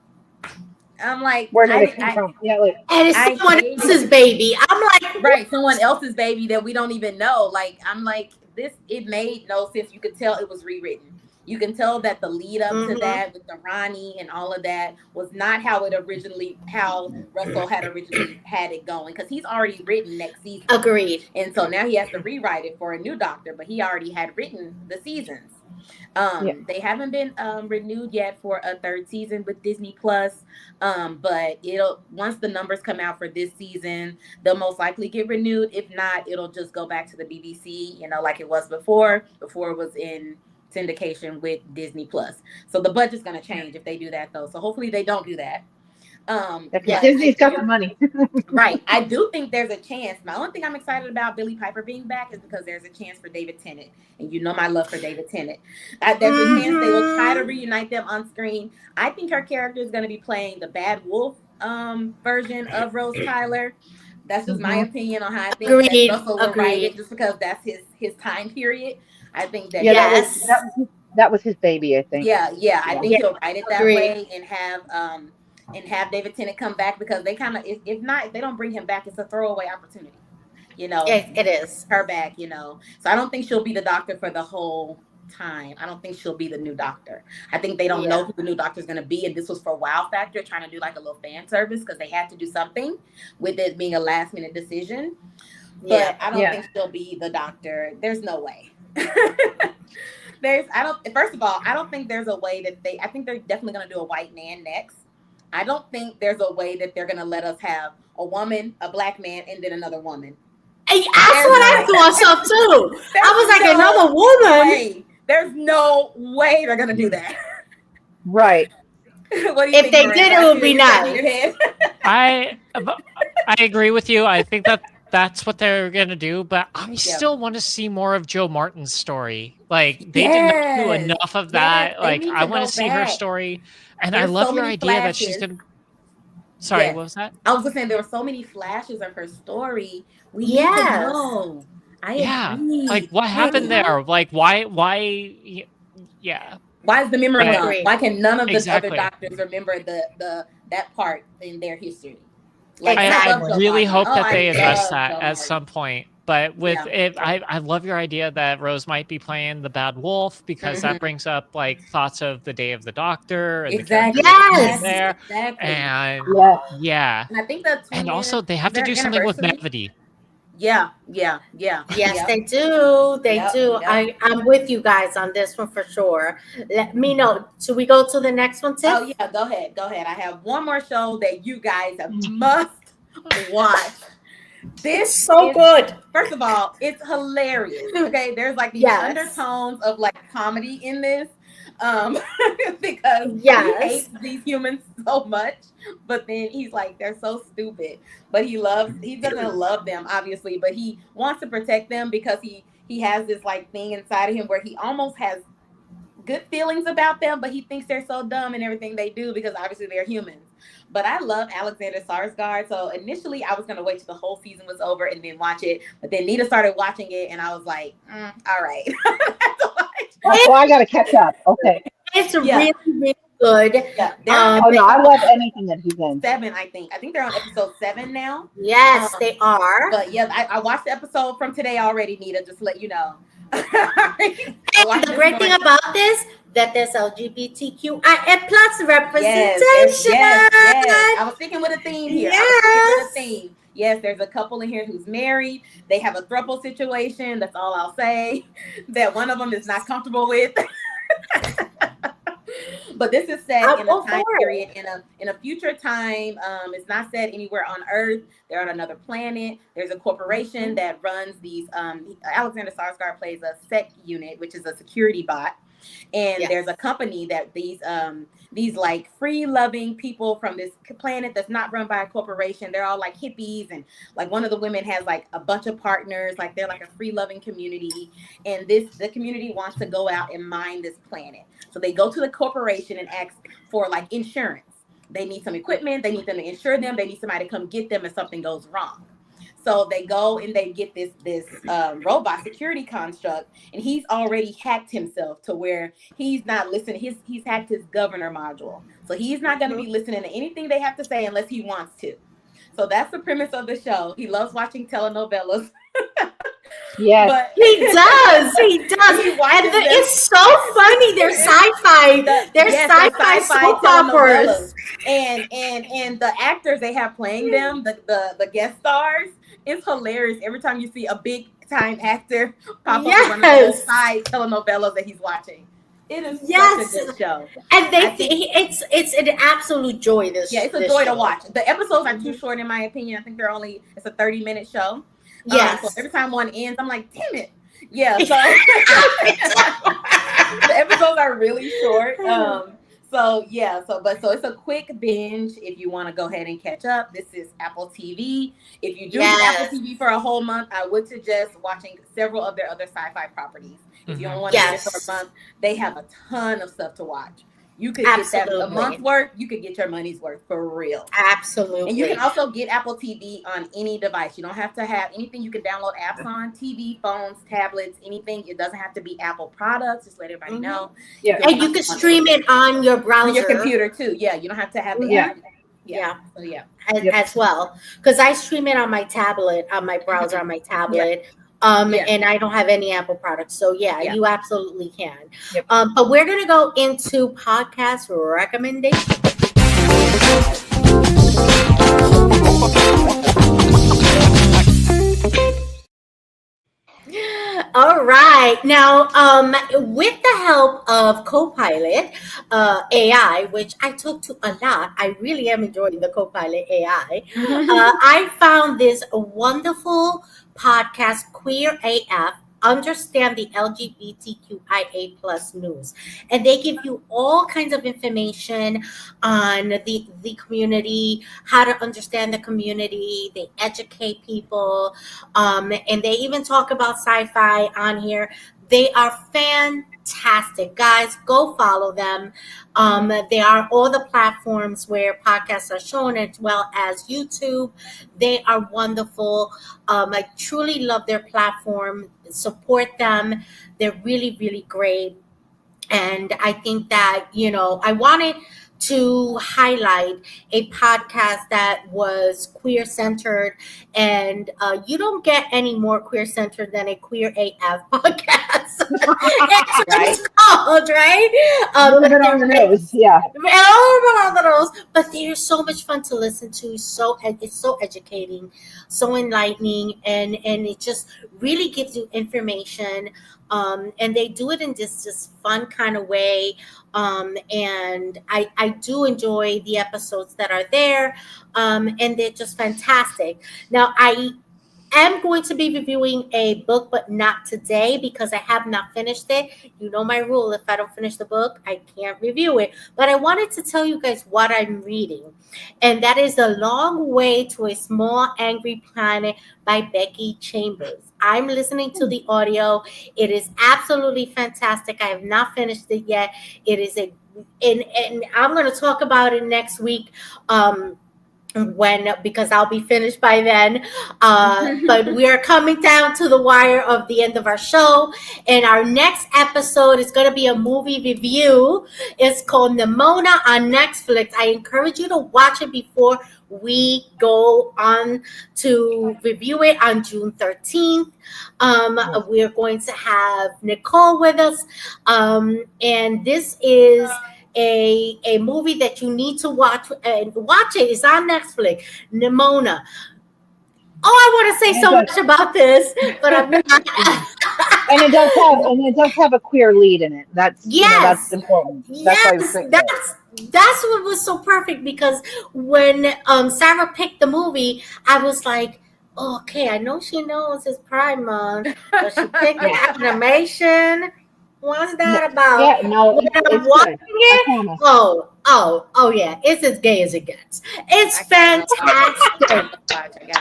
Speaker 4: I'm like,
Speaker 3: Where did it come from? Yeah, like
Speaker 1: And it's
Speaker 4: I
Speaker 1: someone
Speaker 4: hate
Speaker 1: else's
Speaker 4: it.
Speaker 1: baby. I'm like,
Speaker 4: Right, someone else's baby that we don't even know. I'm like, this, it made no sense. You could tell it was rewritten. You can tell that the lead up to that with the Ronnie and all of that was not how Russell had originally had it going, because he's already written next season.
Speaker 1: agreed.
Speaker 4: And so now he has to rewrite it for a new Doctor, but he already had written the seasons. They haven't been renewed yet for a 3rd season with Disney Plus. But once the numbers come out for this season, they'll most likely get renewed. If not, it'll just go back to the BBC, like it was before it was in syndication with Disney Plus. So the budget's going to change if they do that, though. So hopefully they don't do that.
Speaker 3: Disney's got the money.
Speaker 4: Right. I do think there's a chance. The only thing I'm excited about Billie Piper being back is because there's a chance for David Tennant. And you know my love for David Tennant. There's a chance they will try to reunite them on screen. I think her character is going to be playing the Bad Wolf version of Rose Tyler. That's just my opinion on how I think
Speaker 1: Agreed.
Speaker 4: that Russell will write it, just because that's his time period. I think that
Speaker 3: that was his baby, I think.
Speaker 4: Yeah. I think he'll write it that
Speaker 1: Agreed.
Speaker 4: way and have David Tennant come back, because they kind of, if they don't bring him back, it's a throwaway opportunity.
Speaker 1: It is.
Speaker 4: Her back, So I don't think she'll be the Doctor for the whole time. I don't think she'll be the new Doctor. I think they don't know who the new Doctor is going to be, and this was for Wow Factor, trying to do like a little fan service, because they had to do something with it being a last minute decision. But I don't think she'll be the Doctor. There's no way. First of all, I don't think there's a way that I think they're definitely going to do a white man next. I don't think there's a way that they're going to let us have a woman, a black man, and then another woman.
Speaker 1: That's what I thought so too. I was like, another woman.
Speaker 4: There's no way they're going to do that.
Speaker 3: Right.
Speaker 4: What do you
Speaker 1: If
Speaker 4: think,
Speaker 1: they
Speaker 4: Miranda?
Speaker 1: did, it would be nice.
Speaker 2: I agree with you. I think that's what they're gonna do, but I still want to see more of Joe Martin's story. They did not do enough of that. I want to see her story, and I love your idea that she's gonna. Sorry, what was that?
Speaker 4: I was just saying there were so many flashes of her story. We need to know. I agree.
Speaker 2: What happened there? Why? Yeah.
Speaker 4: Why is the memory gone? Why can none of the
Speaker 2: Exactly.
Speaker 4: other Doctors remember that part in their history?
Speaker 2: I really hope that they address that at some point. But with it, I love your idea that Rose might be playing the Bad Wolf, because that brings up thoughts of the Day of the Doctor and
Speaker 4: exactly.
Speaker 2: there. And
Speaker 4: And I think that's
Speaker 2: and also they have to do something with Mavity.
Speaker 1: Yes,
Speaker 4: Yep.
Speaker 1: they do. They
Speaker 4: Yep.
Speaker 1: do.
Speaker 4: Yep.
Speaker 1: I'm with you guys on this one for sure. Let me know. Should we go to the next one,
Speaker 4: Oh
Speaker 1: Tiff?
Speaker 4: yeah, go ahead. Go ahead. I have one more show that you guys must watch. This
Speaker 1: It's so
Speaker 4: is,
Speaker 1: good.
Speaker 4: first of all, it's hilarious. Okay, there's like these
Speaker 1: Yes.
Speaker 4: undertones of like comedy in this, um, because he
Speaker 1: Yes.
Speaker 4: hates these humans so much, but then he's like they're so stupid, but he doesn't love them obviously, but he wants to protect them because he has this like thing inside of him where he almost has good feelings about them, but he thinks they're so dumb and everything they do because obviously they're humans. But I love Alexander Sarsgaard. So initially I was gonna wait till the whole season was over and then watch it. But then Nita started watching it and I was like, all right.
Speaker 3: Oh, I got to catch up. Okay.
Speaker 1: It's
Speaker 4: Yeah,
Speaker 1: really, really good.
Speaker 4: yeah. They're on
Speaker 3: Oh no, I
Speaker 4: episode
Speaker 3: love anything that he's in.
Speaker 4: 7, I think. I think they're on episode 7 now.
Speaker 1: Yes,
Speaker 4: Um,
Speaker 1: they are.
Speaker 4: but yeah, I watched the episode from today already, Nita, just to let you know. I
Speaker 1: And
Speaker 4: watched
Speaker 1: the
Speaker 4: this
Speaker 1: great thing
Speaker 4: morning.
Speaker 1: about this, that there's LGBTQIA plus
Speaker 4: Yes, there's
Speaker 1: representation.
Speaker 4: yes. I was sticking with a theme here. I was sticking with a
Speaker 1: Yes.
Speaker 4: theme. Yes, there's a couple in here who's married. They have a throuple situation. That's all I'll say. That one of them is not comfortable with. But this is set
Speaker 1: I'm
Speaker 4: in a
Speaker 1: all
Speaker 4: time
Speaker 1: for
Speaker 4: period
Speaker 1: it.
Speaker 4: in a future time. It's not set anywhere on Earth. They're on another planet. There's a corporation
Speaker 1: Mhm.
Speaker 4: that runs these. Alexander Sarsgaard plays a sec unit, which is a security bot, and
Speaker 1: Yes.
Speaker 4: there's a company that these like free loving people from this planet that's not run by a corporation. They're all like hippies, and like one of the women has like a bunch of partners. Like they're like a free loving community, and the community wants to go out and mine this planet. So they go to the corporation and ask for like insurance. They need some equipment. They need them to insure them. They need somebody to come get them if something goes wrong. So they go and they get this robot security construct, and he's already hacked himself to where he's not listening. He's hacked his governor module, so he's not going to
Speaker 1: Mhm.
Speaker 4: be listening to anything they have to say unless he wants to. So that's the premise of the show. He loves watching telenovelas,
Speaker 3: Yes.
Speaker 4: but
Speaker 1: He does. He does.
Speaker 4: he
Speaker 1: And
Speaker 4: watches them.
Speaker 1: it's so funny. They're sci-fi. They're
Speaker 4: Yes, they're
Speaker 1: sci-fi
Speaker 4: sci-fi
Speaker 1: soap
Speaker 4: telenovelas,
Speaker 1: operas.
Speaker 4: and the actors they have playing them, the guest stars, it's hilarious. Every time you see a big time actor pop up in one of the little
Speaker 1: Yes.
Speaker 4: side telenovelas that he's watching, it is such a
Speaker 1: Yes.
Speaker 4: good show.
Speaker 1: And
Speaker 4: I think
Speaker 1: it's an absolute joy.
Speaker 4: yeah, it's a
Speaker 1: This
Speaker 4: joy to
Speaker 1: show.
Speaker 4: watch. The episodes are too
Speaker 1: Mhm.
Speaker 4: short in my opinion. I think it's a 30-minute show. So
Speaker 1: Yes.
Speaker 4: every time one ends, I'm like, damn it. Yeah, so the episodes are really short. So yeah, so it's a quick binge if you want to go ahead and catch up. This is Apple TV. If you do get Apple
Speaker 1: Yes.
Speaker 4: TV for a whole month, I would suggest watching several of their other sci-fi properties. If you don't want to get it for
Speaker 1: Yes.
Speaker 4: a month, they have a ton of stuff to watch. You could get that a month
Speaker 1: Absolutely.
Speaker 4: worth. You could get your money's worth for real. And you can
Speaker 1: Absolutely.
Speaker 4: also get Apple TV on any device. You don't have to have anything. You can download apps on TV, phones, tablets, anything. It doesn't have to be Apple products. Just let everybody
Speaker 1: Mhm.
Speaker 4: know.
Speaker 3: Yeah.
Speaker 1: And you can stream it on your
Speaker 4: on your
Speaker 1: browser.
Speaker 4: computer too. Yeah, you don't have to have the
Speaker 3: Yeah.
Speaker 4: app. Yeah.
Speaker 1: Yeah.
Speaker 4: So yeah.
Speaker 3: Yep.
Speaker 1: As well, because I stream it on my tablet, on my browser, on my tablet.
Speaker 4: Yeah.
Speaker 1: And I don't have any Apple products. So yeah,
Speaker 4: Yeah.
Speaker 1: you absolutely can.
Speaker 3: Yep.
Speaker 1: But we're gonna go into podcast recommendations. All right. Now, with the help of Copilot AI, which I took to a lot, I really am enjoying the Copilot AI. I found this wonderful podcast, Queer AF. Understand the LGBTQIA plus news, and they give you all kinds of information on the community, how to understand the community. They educate people, and they even talk about sci-fi on here. They are fantastic, guys. Go follow them. They are all the platforms where podcasts are shown, as well as YouTube. They are wonderful. I truly love their platform. Support them. They're really, really great. And I think that, I wanted to highlight a podcast that was queer centered, and you don't get any more queer centered than a Queer AF podcast. That's what
Speaker 4: Right.
Speaker 1: it's called, right?
Speaker 3: A little
Speaker 1: But
Speaker 3: bit on the nose, yeah.
Speaker 1: but they're so much fun to listen to. It's so educating, so enlightening, and it just really gives you information. And they do it in this fun kind of way. And I do enjoy the episodes that are there, and they're just fantastic. Now, I am going to be reviewing a book, but not today because I have not finished it. You know my rule: if I don't finish the book, I can't review it. But I wanted to tell you guys what I'm reading, and that is A Long Way to a Small Angry Planet by Becky Chambers. I'm listening to the audio. It is absolutely fantastic. I have not finished it yet. It is and I'm going to talk about it next week. Because I'll be finished by then. But we are coming down to the wire of the end of our show, and our next episode is going to be a movie review. It's called Nimona on Netflix. I encourage you to watch it before we go on to review it on June 13th. We're going to have Nicole with us, and this is a movie that you need to watch, and watch it. It's on Netflix. Nimona. Oh, I want to say so much about this, but I'm not.
Speaker 3: And it does have a queer lead in it. That's that's important. That's why
Speaker 1: Yes, that's what was so perfect, because when Sarah picked the movie, I was like, oh, okay, I know she knows it's Pride Month, but she picked the animation. What's that about?
Speaker 3: Yeah, no,
Speaker 1: When I'm
Speaker 3: it's
Speaker 1: watching
Speaker 3: good. I
Speaker 1: it,
Speaker 3: promise.
Speaker 1: oh yeah, it's as gay as it gets. It's fantastic.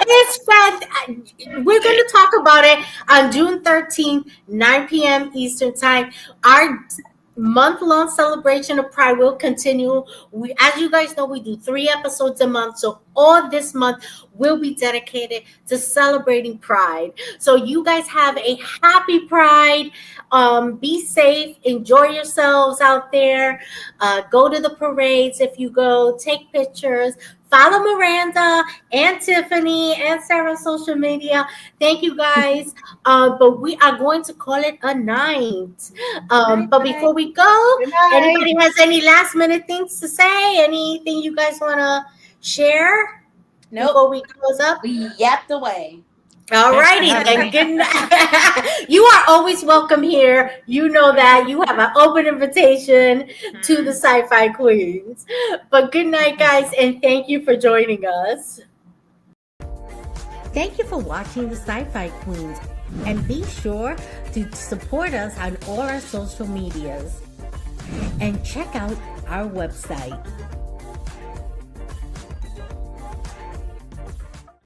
Speaker 1: It's fun. We're going to talk about it on June 13th, 9 p.m. Eastern Time. Our month-long celebration of Pride will continue. As you guys know, we do 3 episodes a month. So all this month will be dedicated to celebrating Pride. So you guys have a happy Pride. Be safe. Enjoy yourselves out there. Go to the parades if you go. Take pictures. Follow Miranda and Tiffany and Sarah on social media. Thank you guys. But we are going to call it a night. But before we go, anybody has any last minute things to say? Anything you guys want to share before we close up?
Speaker 4: We yapped away.
Speaker 1: All righty, then. Good night. You are always welcome here. You know that. You have an open invitation to the Sci-Fi Queens. But good night, guys, and thank you for joining us. Thank you for watching the Sci-Fi Queens, and be sure to support us on all our social medias and check out our website